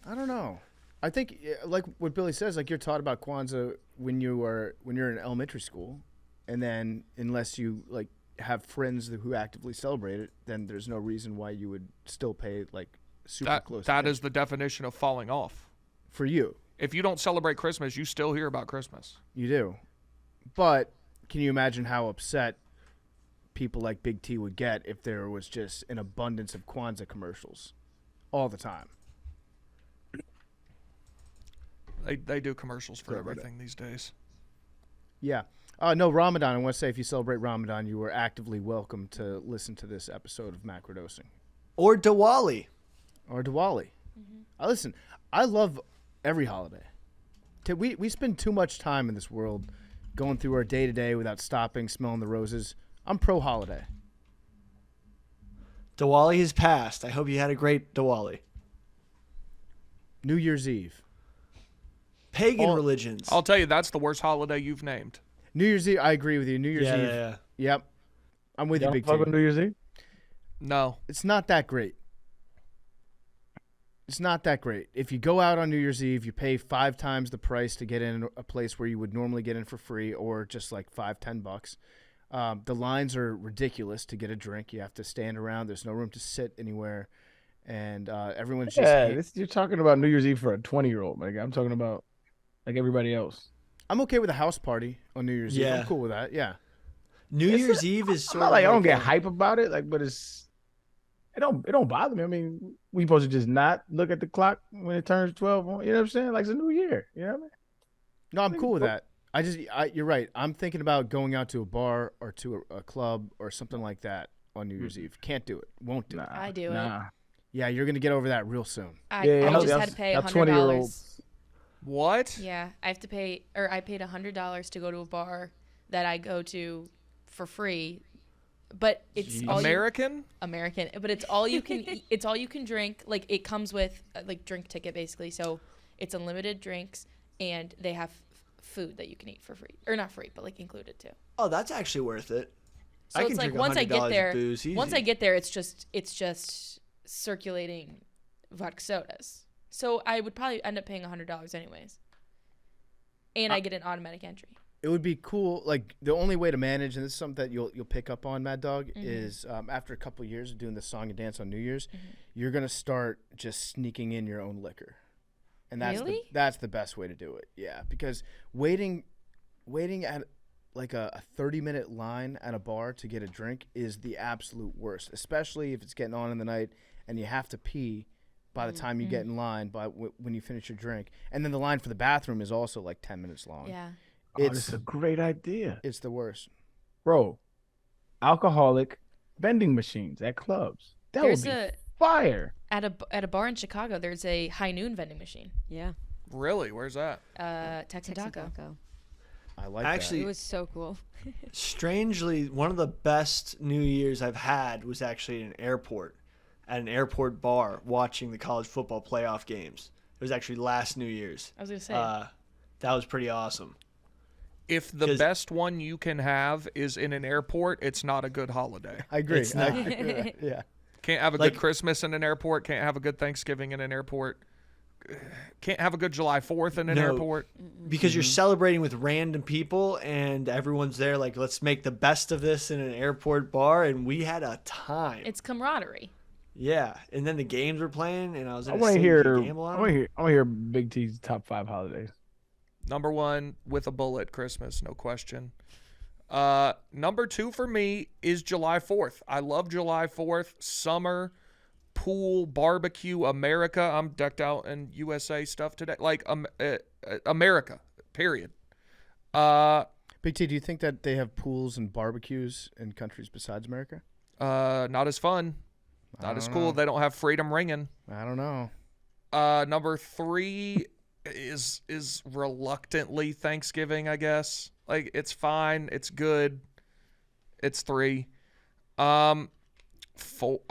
I don't know. I think, like what Billy says, like you're taught about Kwanzaa when you're in elementary school, and then unless you like have friends who actively celebrate it, then there's no reason why you would still pay like super close. That attention. is the definition of falling off. For you. If you don't celebrate Christmas, you still hear about Christmas. You do. But can you imagine how upset people like Big T would get if there was just an abundance of Kwanzaa commercials all the time? They do commercials for Celebrate it. everything these days. Yeah. No, Ramadan. I want to say if you celebrate Ramadan, you are actively welcome to listen to this episode of Macrodosing. Or Diwali. Or Diwali. Listen, I love every holiday. We spend too much time in this world going through our day-to-day without stopping, smelling the roses. I'm pro-holiday. Diwali has passed. I hope you had a great Diwali. New Year's Eve. Pagan All- religions. I'll tell you, that's the worst holiday you've named. New Year's Eve, I agree with you. New Year's yeah, Eve. yeah, yeah. Yep. I'm with you, Y'all Big fuck with T. New Year's Eve? No. It's not that great. It's not that great. If you go out on New Year's Eve, you pay 5 times the price to get in a place where you would normally get in for free, or just like $5-10. The lines are ridiculous to get a drink. You have to stand around. There's no room to sit anywhere, and everyone's just. Yeah, you're talking about New Year's Eve for a 20-year-old. Like I'm talking about like everybody else. I'm okay with a house party on New Year's Eve. Yeah. I'm cool with that. Yeah. New Year's Eve is I'm sort not of like I don't like get a- hype about it, like, but it don't bother me. I mean, we supposed to just not look at the clock when it turns 12. You know what I'm saying? Like it's a new year. You know what I mean? No, I'm Think cool with about- that. You're right. I'm thinking about going out to a bar or to a club or something like that on New Year's Eve. Can't do it. Won't do it. I do it. Nah. Yeah, you're gonna get over that real soon. I Yeah, just y'all- had to pay y'all $100. 20-year-olds. What? Yeah, I paid $100 to go to a bar that I go to for free, but it's all American? American, but it's all you can eat, it's all you can drink. Like it comes with like drink ticket basically, so it's unlimited drinks and they have food that you can eat for free, or not free, but like included too. Oh, that's actually worth it. So I it's can like drink once I $100 get of there, booze once easy. I get there, it's just circulating vodka sodas. So I would probably end up paying $100 anyways. And I get an automatic entry. It would be cool. Like the only way to manage, and this is something that you'll pick up on, Mad Dog, is after a couple of years of doing the song and dance on New Year's, you're gonna start just sneaking in your own liquor, and that's the best way to do it. Yeah, because waiting at like a 30-minute line at a bar to get a drink is the absolute worst, especially if it's getting on in the night and you have to pee by the time you get in line when you finish your drink, and then the line for the bathroom is also like 10 minutes long. Yeah. It's a great idea. It's the worst. Bro, alcoholic vending machines at clubs. That would be fire. At a bar in Chicago, there's a high noon vending machine. Yeah. Really? Where's that? Texan Taco. I like Actually, It was so cool. strangely, one of the best New Year's I've had was actually at an airport bar, watching the college football playoff games. It was actually last New Year's. I was going to say. That was pretty awesome. If the best one you can have is in an airport, it's not a good holiday. I agree. It's not. Yeah. Can't have a good Christmas in an airport. Can't have a good Thanksgiving in an airport. Can't have a good July 4th in an airport. Because you're celebrating with random people and everyone's there like, let's make the best of this in an airport bar. And we had a time. It's camaraderie. Yeah. And then the games were playing and I was I in want to a hear. city to gamble on I want to hear Big T's top 5 holidays. Number 1, with a bullet, Christmas, no question. Number 2 for me is July 4th. I love July 4th. Summer, pool, barbecue, America. I'm decked out in USA stuff today. Like America, period. Big T, do you think that they have pools and barbecues in countries besides America? Not as fun. Not as cool. They don't have freedom ringing. I don't know. Number 3 is reluctantly Thanksgiving, I guess. Like, it's fine. It's good. It's 3. I'm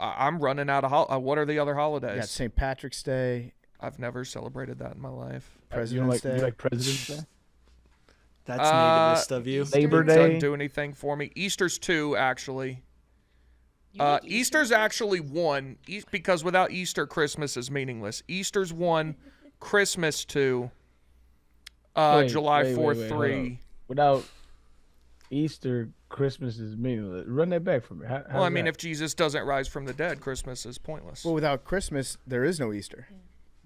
running out of what are the other holidays? Yeah, St. Patrick's Day. I've never celebrated that in my life. President's Day. You like President's Day? That's nativist of you. Labor Doesn't Day. do anything for me. Easter's 2, actually. Easter's actually 1 because without Easter, Christmas is meaningless. Easter's 1, Christmas 2, July 4th 3. Without Easter, Christmas is meaningless. Run that back for me. Well, I mean, if Jesus doesn't rise from the dead, Christmas is pointless. Well, without Christmas, there is no Easter.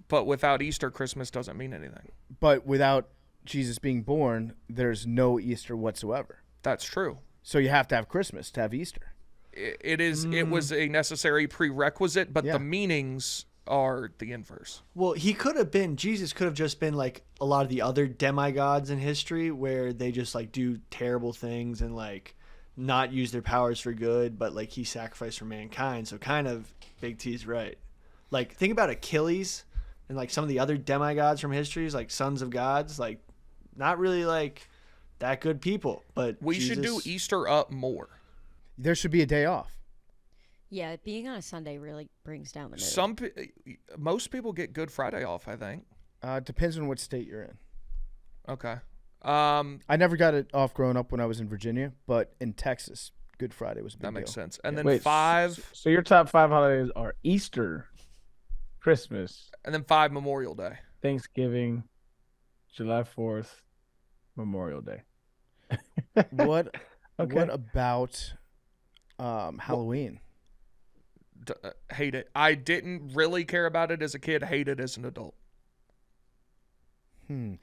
But without Easter, Christmas doesn't mean anything. But without Jesus being born, there's no Easter whatsoever. That's true. So you have to have Christmas to have Easter. It was a necessary prerequisite, but Yeah. the meanings are the inverse. Well, Jesus could have just been like a lot of the other demigods in history where they just like do terrible things and like not use their powers for good, but like he sacrificed for mankind. So kind of Big T's right. Like think about Achilles and like some of the other demigods from histories, like sons of gods, like not really like that good people, but We should do Easter up more. There should be a day off. Yeah, being on a Sunday really brings down the mood. Most people get Good Friday off, I think. Depends on what state you're in. Okay. I never got it off growing up when I was in Virginia, but in Texas, Good Friday was a big That makes deal. sense. And then Wait, 5, So your top 5 holidays are Easter, Christmas, and then 5 Memorial Day. Thanksgiving, July 4th, Memorial Day. What Okay. What about Halloween? Hate it. I didn't really care about it as a kid. Hate it as an adult.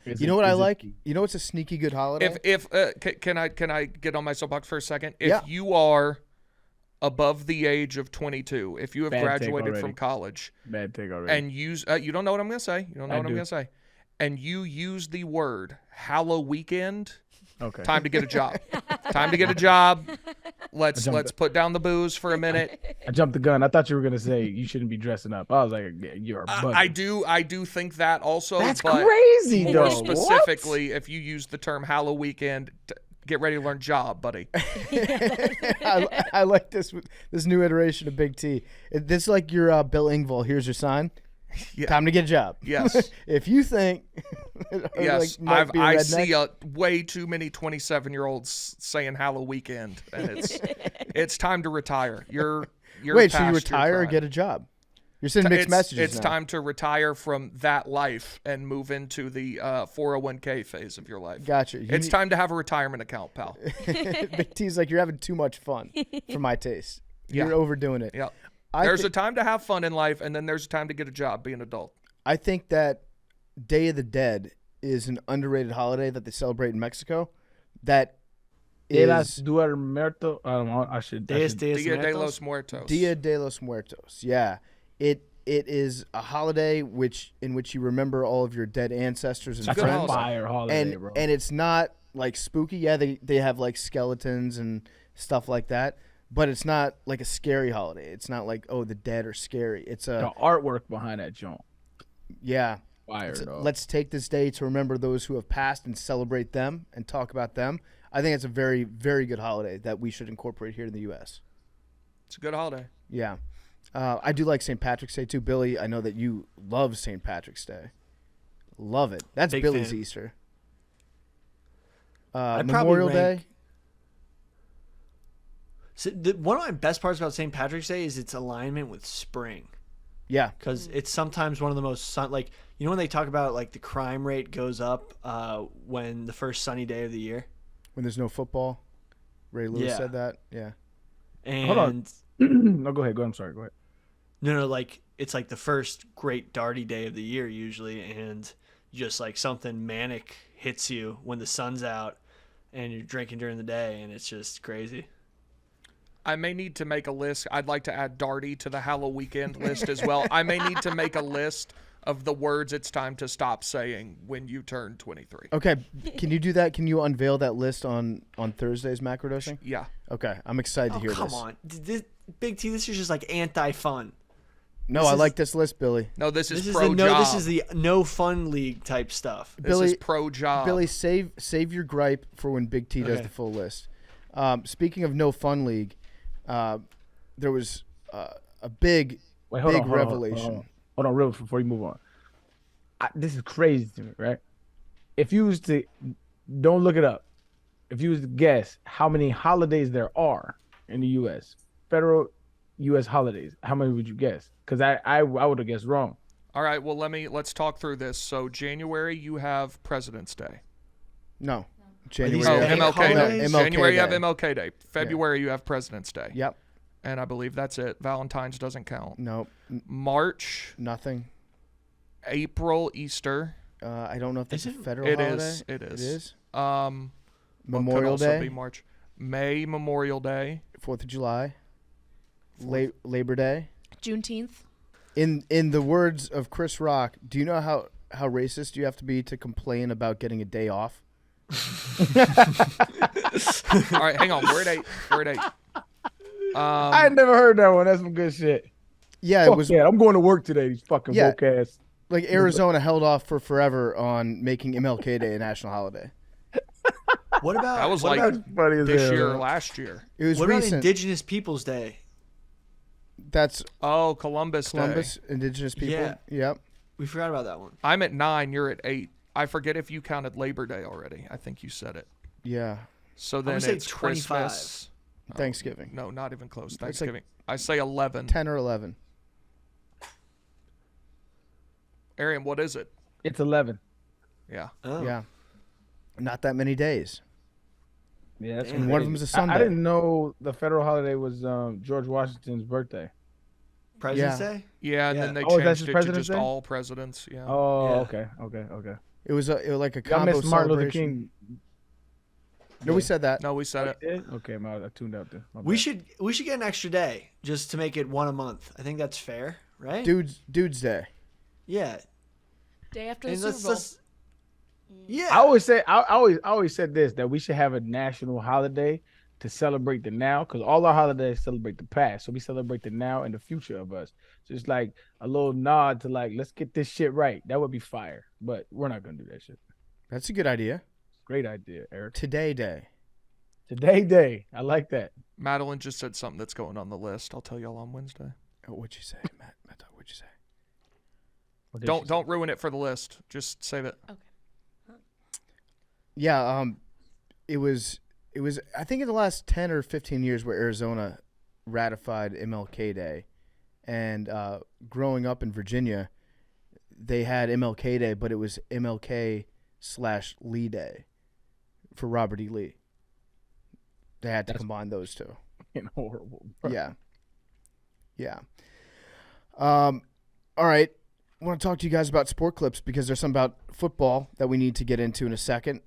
Is You know it- what I is it- like? You know what's a sneaky good holiday? Can I get on my soapbox for a second? If Yeah. you are above the age of 22, if you have Bad take graduated from already. college Bad take already. and use you don't know what I'm gonna say. You don't know I what I'm do. gonna say. And you use the word Hallow Weekend. Okay. Time to get a job. Time to get a job. Let's put down the booze for a minute. I jumped the gun. I thought you were gonna say you shouldn't be dressing up. I was like, yeah, you're a I do think that also. That's but crazy, more though. specifically, if you use the term Hallow Weekend, get ready to learn job, buddy. I like this new iteration of Big T. This is like your Bill Engvall. Here's your sign. Yeah. Time to get a job. Yes. If you think, Yes, might be a I redneck, see way too many 27-year-olds saying Hallow Weekend, and it's time to retire. You're Wait, so you past your retire or prime. get a job? You're sending mixed messages. It's now. time to retire from that life and move into the 401k phase of your life. Gotcha. It's time to have a retirement account, pal. Big T's like, you're having too much fun for my taste. Yeah. You're overdoing it. Yeah. There's a time to have fun in life, and then there's a time to get a job, be an adult. I think that Day of the Dead is an underrated holiday that they celebrate in Mexico. That De las is Muertos. I don't know. I should. Dia Dia de los Muertos. Dia de los Muertos. Yeah. It is a holiday in which you remember all of your dead ancestors and That's good a friends. fire holiday, bro. And it's not like spooky. Yeah, they have like skeletons and stuff like that, but it's not like a scary holiday. It's not like, oh, the dead are scary. It's the artwork behind that joint. yeah. Fire, dog. Let's take this day to remember those who have passed and celebrate them and talk about them. I think it's a very, very good holiday that we should incorporate here in the U.S. It's a good holiday. Yeah. I do like St. Patrick's Day too. Billy, I know that you love St. Patrick's Day. Love it. That's Big Billy's fan. Easter. I'd probably Memorial rank- Day. So one of my best parts about St. Patrick's Day is its alignment with spring. Yeah. Because it's sometimes one of the most like, you know, when they talk about like the crime rate goes up when the first sunny day of the year. When there's no football. Ray Lewis Yeah. said that. Yeah. And Hold on. No, go ahead. I'm sorry. Go ahead. no, like it's like the first great darty day of the year usually, and just like something manic hits you when the sun's out and you're drinking during the day, and it's just crazy. I may need to make a list. I'd like to add Darty to the Halloween weekend list as well. I may need to make a list of the words it's time to stop saying when you turn 23. Okay. Can you do that? Can you unveil that list on Thursday's Macrodosing? Yeah. Okay. I'm excited to hear come this. on. Big T, this is just like anti-fun. No, This I is- like this list, Billy. No, this is This is pro the job. this is the no fun league type stuff. This Billy- is pro job. Billy, save your gripe for when Big T does Okay. the full list. Speaking of no fun league, there was a big Wait, hold big on, revelation. Hold on, real before you move on. This is crazy to me, right? If you was to, don't look it up. If you was to guess how many holidays there are in the U.S., federal U.S. holidays, how many would you guess? Because I would have guessed wrong. All right, well let's talk through this. So January you have President's Day. No. these January. bank MLK Day. holidays? MLK January you have Day. MLK Day. February you have President's Day. Yep. And I believe that's it. Valentine's doesn't count. No. March, Nothing. April, Easter. I don't know if that's Is a it? federal It holiday. is. It is. It is. What Memorial could also Day. be March. May, Memorial Day. 4th of July. Labor Day. Juneteenth. In the words of Chris Rock, do you know how racist you have to be to complain about getting a day off? All right, hang on. We're at 8. I had never heard that one. That's some good shit. Yeah, it Fuck was yeah, I'm going to work today. These fucking Yeah. woke ass. like Arizona held off for forever on making MLK Day a national holiday. What about That was what like about, Funny as this hell, year or man. last year. It was what about recent. Indigenous Peoples Day? That's Oh, Columbus Day. Columbus, Indigenous people. Yeah. Yep. We forgot about that one. I'm at 9. You're at 8. I forget if you counted Labor Day already. I think you said it. Yeah. So gonna then say it's 25. Christmas. Thanksgiving. No, not even close. like Thanksgiving. I say 11. 10 or 11. Arian, what is it? It's 11. Yeah. Oh. Yeah. Not that many days. Yeah, that's And one of crazy. them's a Sunday. I didn't know the federal holiday was George Washington's birthday. President's Yeah. Day? Yeah, and Yeah. then they Oh, that's changed just it to President's just Day? all presidents. Yeah. Oh, Yeah. okay. It was like a Y'all combo missed Martin Luther celebration. King. No, we said that. No, we said it. Did? Okay, I tuned out there. My We bad. should get an extra day just to make it one a month. I think that's fair, right? Dude's Day. Yeah. Day after the And Super Bowl. yeah. I always said this, that we should have a national holiday to celebrate the now, because all our holidays celebrate the past. So we celebrate the now and the future of us. So it's like a little nod to like, let's get this shit right. That would be fire. But we're not gonna do that shit. That's a good idea. Great idea, Eric. Today Day. Today day. I like that. Madeline just said something that's going on the list. I'll tell y'all on Wednesday. Oh, what'd you say, Matt? What'd you say? What did she Don't ruin it for the list. Just save it. Yeah, it was I think in the last 10 or 15 years where Arizona ratified MLK Day, And growing up in Virginia, they had MLK Day, but it was MLK/Lee Day for Robert E. Lee. They had to combine those two. Horrible. Bro. Yeah. Yeah. All right. I want to talk to you guys about sport clips because there's some about football that we need to get into in a second,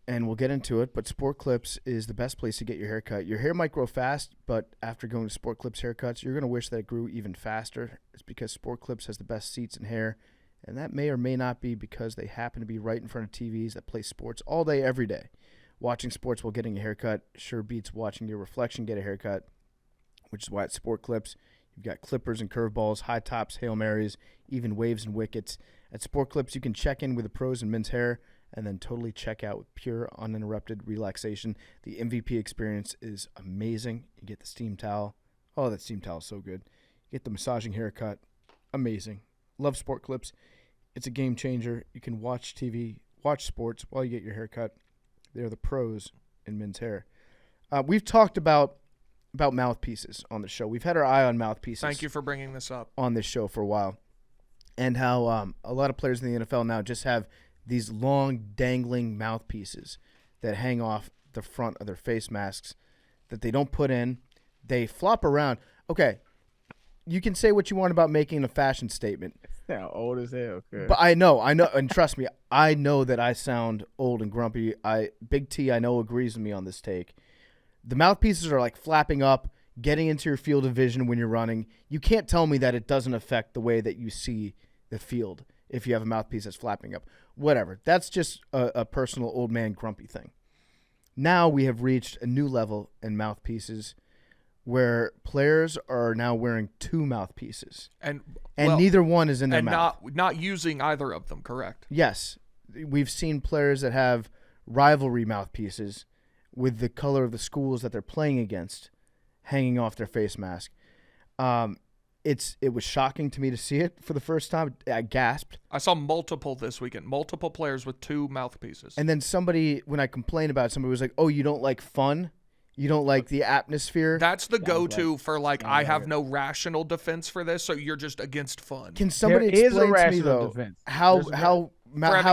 and we'll get into it. But Sport Clips is the best place to get your hair cut. Your hair might grow fast, but after going to Sport Clips haircuts, you're going to wish that it grew even faster. It's because Sport Clips has the best seats and hair, and that may or may not be because they happen to be right in front of TVs that play sports all day, every day. Watching sports while getting a haircut sure beats watching your reflection get a haircut, which is why at Sport Clips, you've got clippers and curveballs, high tops, Hail Marys, even waves and wickets. At Sport Clips, you can check in with the pros in men's hair and then totally check out with pure, uninterrupted relaxation. The MVP experience is amazing. You get the steam towel. Oh, that steam towel is so good. You get the massaging haircut. Amazing. Love Sport Clips. It's a game changer. You can watch TV, watch sports while you get your haircut. They're the pros in men's hair. We've talked about mouthpieces on the show. We've had our eye on mouthpieces. Thank you for bringing this up. On this show for a while. And how a lot of players in the NFL now just have these long dangling mouthpieces that hang off the front of their face masks that they don't put in. They flop around. Okay, you can say what you want about making a fashion statement. Sound old as hell. Good. But I know, and trust me, I know that I sound old and grumpy. Big T, I know, agrees with me on this take. The mouthpieces are like flapping up, getting into your field of vision when you're running. You can't tell me that it doesn't affect the way that you see the field if you have a mouthpiece that's flapping up. Whatever. That's just a personal old man grumpy thing. Now we have reached a new level in mouthpieces where players are now wearing two mouthpieces. And neither one is in their mouth. And not using either of them, correct? Yes. We've seen players that have rivalry mouthpieces with the color of the schools that they're playing against hanging off their face mask. It was shocking to me to see it for the first time. I gasped. I saw multiple this weekend, multiple players with two mouthpieces. And then somebody, when I complained about it, somebody was like, oh, you don't like fun? You don't like the atmosphere? That's the go-to for I have no rational defense for this, so you're just against fun. Can somebody explain to me, though, how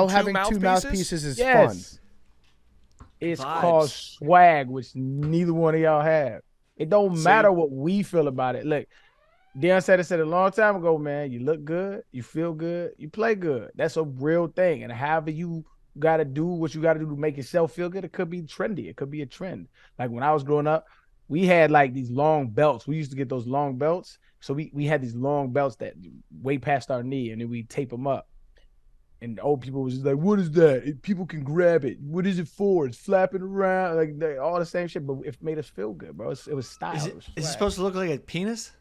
having two mouthpieces is fun? It's called swag, which neither one of y'all have. It don't matter what we feel about it. Look, Deion said it a long time ago, man. You look good, you feel good, you play good. That's a real thing. And however you got to do what you got to do to make yourself feel good, it could be trendy. It could be a trend. Like when I was growing up, we had like these long belts. We used to get those long belts. So we had these long belts that way past our knee, and then we tape them up. And the old people was just like, what is that? People can grab it. What is it for? It's flapping around. Like all the same shit, but it made us feel good, bro. It was style. Is it supposed to look like a penis?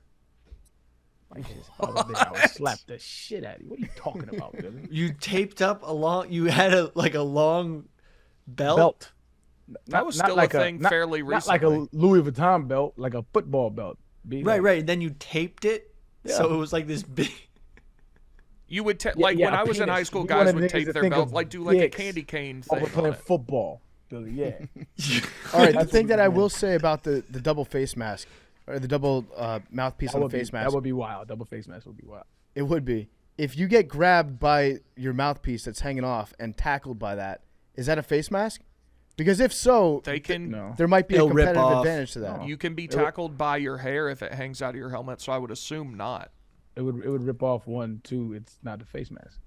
I would slap the shit out of you. What are you talking about, Billy? You taped up you had a long belt? That was still a thing fairly recently. Not like a Louis Vuitton belt, like a football belt. Right. Then you taped it, so it was like this big. You would when I was in high school, guys would tape their belt, do a candy cane thing. We're playing football, Billy. Yeah. All right. The thing that I will say about the double face mask, or the double mouthpiece on the face mask, that would be wild. Double face mask would be wild. It would be. If you get grabbed by your mouthpiece that's hanging off and tackled by that, is that a face mask? Because if so, there might be a competitive advantage to that. You can be tackled by your hair if it hangs out of your helmet, so I would assume not. It would rip off 1, 2. It's not a face mask.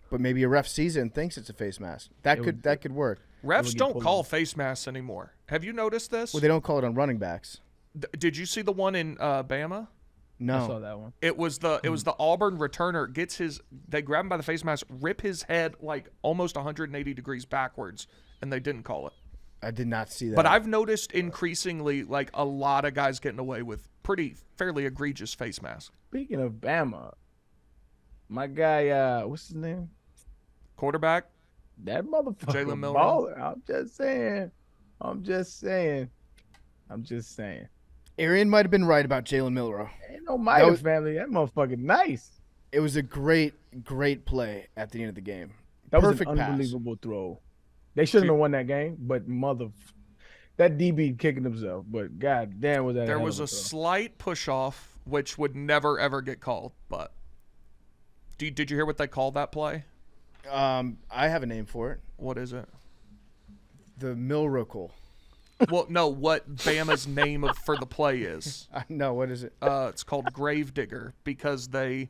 But maybe a ref sees it and thinks it's a face mask. That could work. Refs don't call face masks anymore. Have you noticed this? Well, they don't call it on running backs. Did you see the one in Bama? No. I saw that one. It was the Auburn returner they grab him by the face mask, rip his head like almost 180 degrees backwards, and they didn't call it. I did not see that. But I've noticed increasingly a lot of guys getting away with fairly egregious face masks. Speaking of Bama, my guy, what's his name? Quarterback? That motherfucker. Jalen Milroe. Baller. I'm just saying. Arian might have been right about Jalen Milroe. Ain't no Maya family. That motherfucker nice. It was a great play at the end of the game. That Perfect was an unbelievable throw. They shouldn't have won that game, but that DB kicking himself. But god damn, was that? There was a slight push off which would never ever get called. But did you hear what they called that play? I have a name for it. What is it? The Milrocle. Well, no, what Bama's name for the play is. No, what is it? It's called Gravedigger because they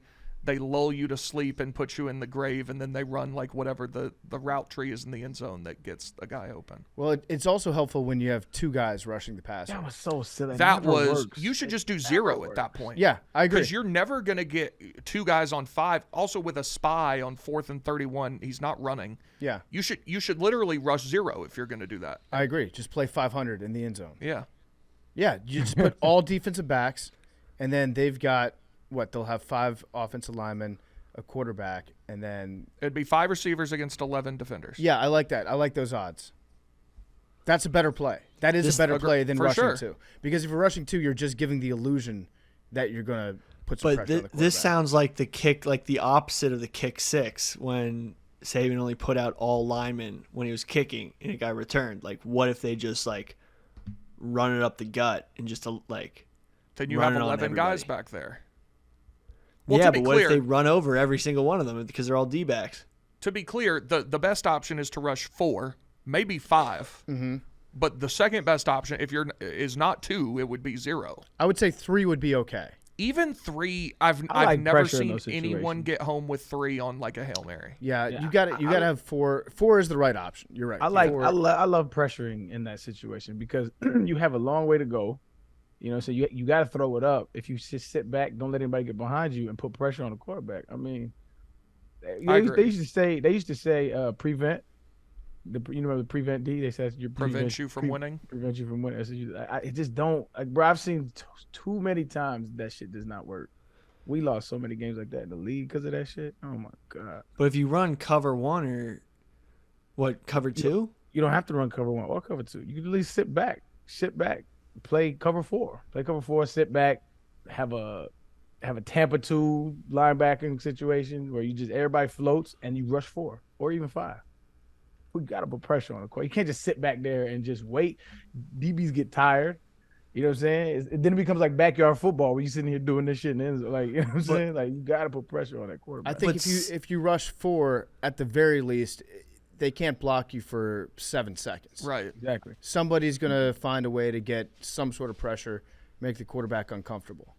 lull you to sleep and put you in the grave, and then they run like whatever the route tree is in the end zone that gets a guy open. Well, it's also helpful when you have two guys rushing the passer. That was so silly. That Never was works. you should just do 0 at that point. Yeah, I agree. Because you're never gonna get two guys on 5. Also, with a spy on 4th and 31, he's not running. Yeah, You should literally rush 0 if you're gonna do that. I agree. Just play 500 in the end zone. Yeah. Yeah, you just put all defensive backs, and then they've got they'll have 5 offensive linemen, a quarterback, and then It'd be 5 receivers against 11 defenders. yeah, I like that. I like those odds. That's a better play. That is a better play than for rushing sure. 2. Because if you're rushing 2, you're just giving the illusion that you're going to put some But pressure on the quarterback. this sounds like the kick, like the opposite of the kick 6 when Saban only put out all linemen when he was kicking and a guy returned. Like, what if they just like run it up the gut and just like Then you run have it on 11 guys everybody? back there. Well, yeah, to be but what clear, if they run over every single one of them because they're all D-backs? to be clear, the best option is to rush 4, maybe 5. Mm-hmm. But the second best option, is not 2, it would be 0. I would say 3 would be okay. Even 3, I've like never pressure in seen those anyone situations. get home with 3 on like a Hail Mary. Yeah, Yeah, you got to have 4. 4 is the right option. You're right. I like. Four- I love pressuring in that situation because you have a long way to go. You know, so you got to throw it up. If you just sit back, don't let anybody get behind you and put pressure on the quarterback. I mean, they used to say prevent. The prevent D. They said you Prevent you from winning. Prevent you from winning. It just don't. Like, bro, I've seen too many times that shit does not work. We lost so many games like that in the league because of that shit. Oh my god. But if you run cover 1 or cover 2? You don't have to run cover 1 or cover 2. You can at least sit back, play cover 4, sit back, have a Tampa 2 linebacking situation where you just everybody floats and you rush 4 or even 5. We got to put pressure on the court. You can't just sit back there and just wait. DBs get tired. You know what I'm saying? Then it becomes like backyard football where you sitting here doing this shit and then like, you know what I'm saying? Like, you got to put pressure on that quarterback. I think if you rush 4, at the very least, they can't block you for 7 seconds. Right. Exactly. Somebody's going to find a way to get some sort of pressure, make the quarterback uncomfortable.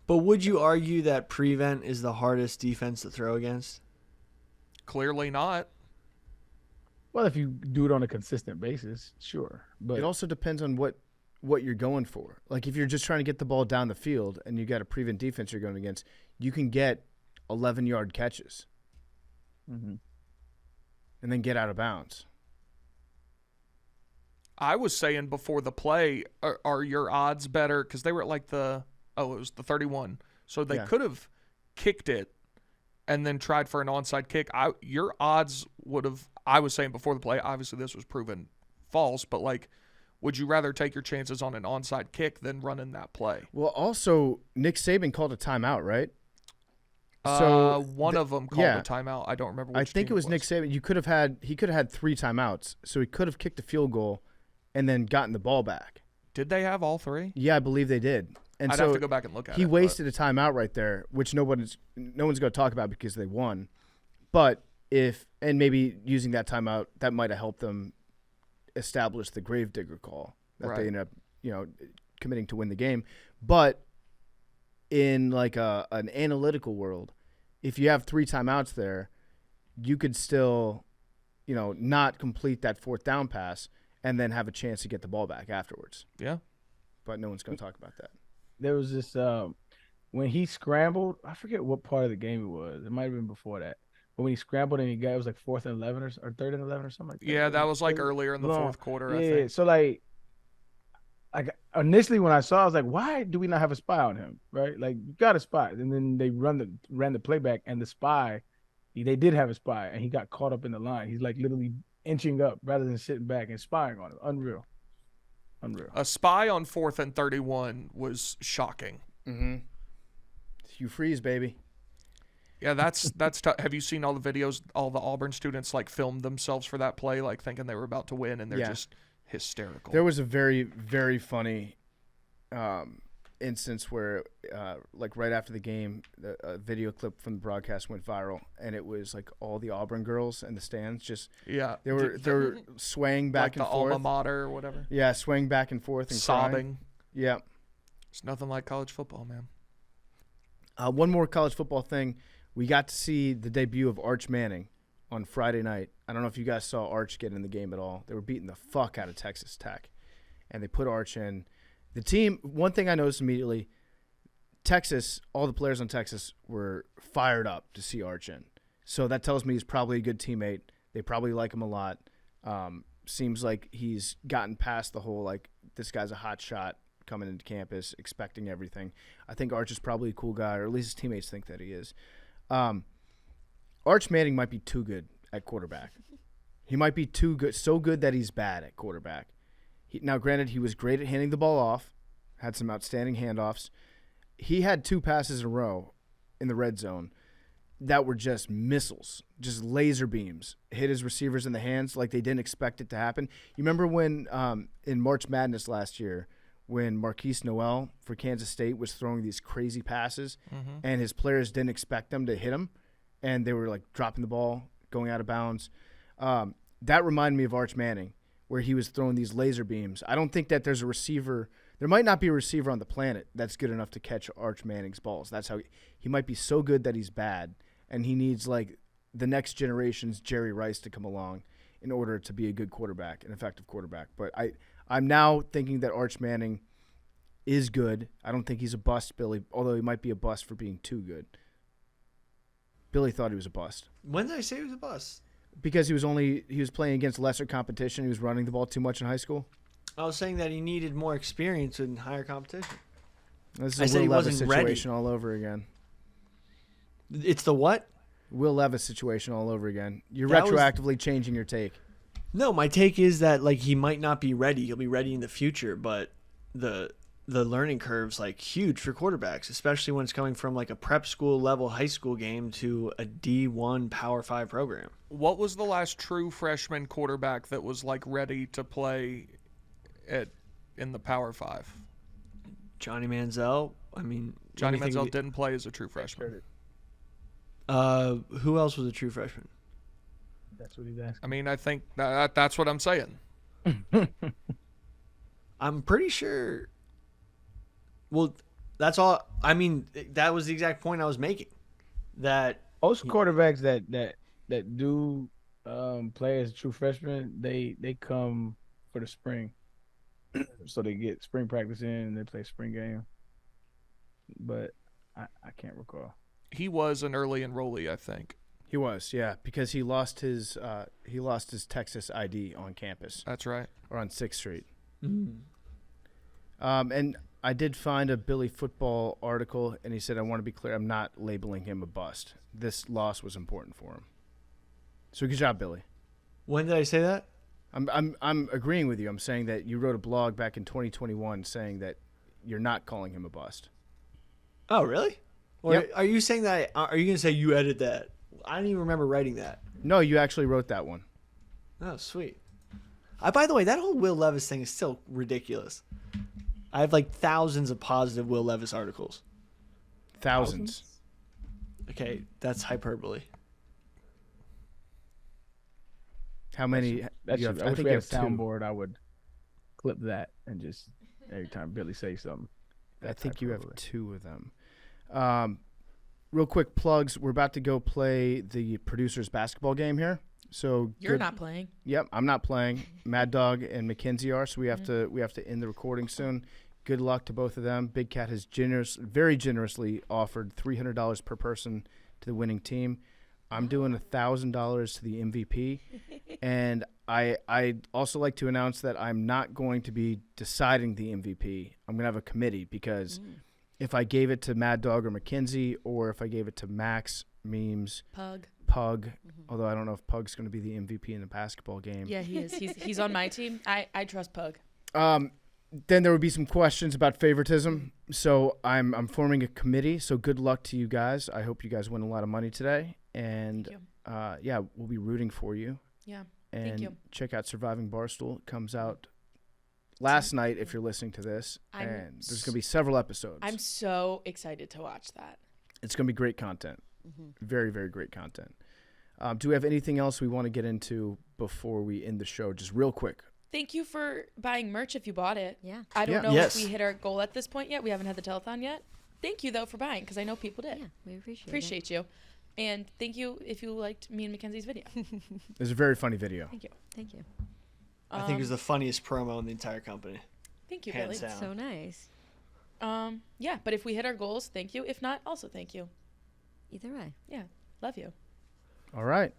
But would you argue that prevent is the hardest defense to throw against? Clearly not. Well, if you do it on a consistent basis, sure. But It also depends on what you're going for. Like if you're just trying to get the ball down the field and you got a prevent defense you're going against, you can get 11-yard catches and then get out of bounds. I was saying before the play, are your odds better? Because they were at like it was the 31. So they could have kicked it and then tried for an onside kick. Your odds would have, I was saying before the play, obviously this was proven false, but like, would you rather take your chances on an onside kick than running that play? Well, also, Nick Saban called a timeout, right? One of them called a timeout. I don't remember which I think team it was Nick Saban. He could have had 3 timeouts, so he could have kicked a field goal and then gotten the ball back. Did they have all 3? Yeah, I believe they did. And I'd so have to go back and look at it. he wasted a timeout right there, which no one's going to talk about because they won. But maybe using that timeout, that might have helped them establish the Gravedigger call that they ended up, committing to win the game. But in like an analytical world, if you have 3 timeouts there, you could still, not complete that 4th down pass and then have a chance to get the ball back afterwards. Yeah. But no one's going to talk about that. there was this when he scrambled, I forget what part of the game it was. It might have been before that. But when he scrambled and he got, it was like 4th and 11 or 3rd and 11 or something like that. Yeah, that was like earlier in the fourth quarter, I think. So like initially when I saw, I was like, why do we not have a spy on him? Right? Like, you got a spy. And then they ran the playback, and the spy, they did have a spy, and he got caught up in the line. He's like literally inching up rather than sitting back and spying on him. Unreal. A spy on 4th and 31 was shocking. Mm-hmm. Hugh Freeze, baby. Yeah, that's tough. Have you seen all the videos? All the Auburn students like filmed themselves for that play, like thinking they were about to win, and they're just hysterical. There was a very, very funny instance where, like right after the game, a video clip from the broadcast went viral, and it was like all the Auburn girls in the stands just they were swaying back like and the forth. alma mater or whatever. Yeah, swaying back and forth and Sobbing. crying. Yeah. It's nothing like college football, man. One more college football thing. We got to see the debut of Arch Manning on Friday night. I don't know if you guys saw Arch get in the game at all. They were beating the fuck out of Texas Tech, and they put Arch in. The team, one thing I noticed immediately, Texas, all the players on Texas were fired up to see Arch in. So that tells me he's probably a good teammate. They probably like him a lot. Seems like he's gotten past the whole, like, this guy's a hot shot coming into campus, expecting everything. I think Arch is probably a cool guy, or at least his teammates think that he is. Arch Manning might be too good at quarterback. He might be too good, so good that he's bad at quarterback. Now, granted, he was great at handing the ball off, had some outstanding handoffs. He had 2 passes in a row in the red zone that were just missiles, just laser beams, hit his receivers in the hands like they didn't expect it to happen. You remember when in March Madness last year, when Marquise Noel for Kansas State was throwing these crazy passes and his players didn't expect them to hit him, and they were like dropping the ball, going out of bounds. That reminded me of Arch Manning, where he was throwing these laser beams. I don't think that there's a receiver. There might not be a receiver on the planet that's good enough to catch Arch Manning's balls. That's how he might be so good that he's bad, and he needs like the next generation's Jerry Rice to come along in order to be a good quarterback, an effective quarterback. But I'm now thinking that Arch Manning is good. I don't think he's a bust, Billy, although he might be a bust for being too good. Billy thought he was a bust. When did I say he was a bust? Because he was playing against lesser competition. He was running the ball too much in high school. I was saying that he needed more experience in higher competition. This I is said a he Will Levis wasn't ready. situation all over again. It's the what? Will Levis situation all over again. You're That was- retroactively changing your take. No, my take is that like he might not be ready. He'll be ready in the future, but the learning curve's like huge for quarterbacks, especially when it's coming from like a prep school level high school game to a D1 Power 5 program. What was the last true freshman quarterback that was like ready to play in the Power 5? Johnny Manziel. I mean, Johnny anything- Manziel didn't play as a true freshman. Who else was a true freshman? That's what he's asking. I mean, I think that's what I'm saying. I'm pretty sure. Well, that's all. I mean, that was the exact point I was making. That Most quarterbacks that do play as a true freshman, they come for the spring, so they get spring practice in and they play spring game. But I can't recall. He was an early enrollee, I think. He was, yeah, because he lost his Texas ID on campus That's right. or on 6th Street. And I did find a Billy Football article, and he said, I want to be clear, I'm not labeling him a bust. This loss was important for him. So good job, Billy. when did I say that? I'm agreeing with you. I'm saying that you wrote a blog back in 2021 saying that you're not calling him a bust. Oh, really? Or Yep. are you saying that? Are you gonna say you edited that? I don't even remember writing that. No, you actually wrote that one. Oh, sweet. By the way, that whole Will Levis thing is still ridiculous. I have like thousands of positive Will Levis articles. Thousands. Okay, that's hyperbole. How many? That's you have, I I wish think we you had a have two. soundboard. I would clip that and just every time Billy says something. I that's think you have hyperbole. 2 of them. Real quick plugs. We're about to go play the producers basketball game here. So You're good- not playing. Yep, I'm not playing. Mad Dog and Mackenzie are, so we have to end the recording soon. Good luck to both of them. Big Cat has very generously offered $300 per person to the winning team. I'm doing $1,000 to the MVP, and I'd also like to announce that I'm not going to be deciding the MVP. I'm gonna have a committee because if I gave it to Mad Dog or Mackenzie, or if I gave it to Max, Memes, Pug, although I don't know if Pug's going to be the MVP in the basketball game. Yeah, he is. He's on my team. I trust Pug. Then there would be some questions about favoritism. So I'm forming a committee. So good luck to you guys. I hope you guys win a lot of money today. And yeah, we'll be rooting for you. Yeah. And Thank you. check out Surviving Barstool. It comes out last night if you're listening to this, I'm and there's going to be several episodes. I'm so excited to watch that. It's going to be great content. Very, very great content. Do we have anything else we want to get into before we end the show? Just real quick. Thank you for buying merch if you bought it. Yeah. I don't know Yes. if we hit our goal at this point yet. We haven't had the telethon yet. Thank you, though, for buying, because I know people did. Yeah, we appreciate it. Appreciate you. And thank you if you liked me and Mackenzie's video. It's a very funny video. Thank you. Thank you. I think it was the funniest promo in the entire company. Thank you, Hands Billy. down. So nice. Yeah, but if we hit our goals, thank you. If not, also thank you. Either way. Yeah, love you. All right.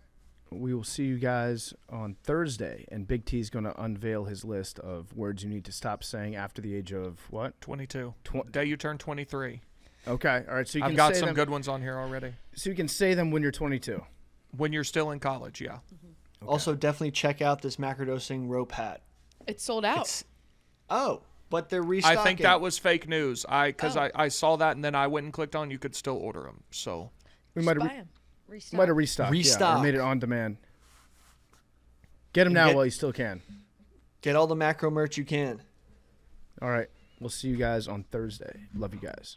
We will see you guys on Thursday, and Big T's going to unveil his list of words you need to stop saying after the age of what? 22. Day you turn 23. Okay. All right. So you can I've got say some them, good ones on here already. So you can say them when you're 22. When you're still in college, yeah. Okay. Also, definitely check out this Macrodosing rope hat. It's sold out. But they're restocking. I think that was fake news. Because Oh. I saw that and then I went and clicked on you could still order them. So We Just might buy have 'em. Restock. might have restocked. Yeah, Restock. or made it on demand. Get them And now get- while you still can. Get all the macro merch you can. All right. We'll see you guys on Thursday. Love you guys.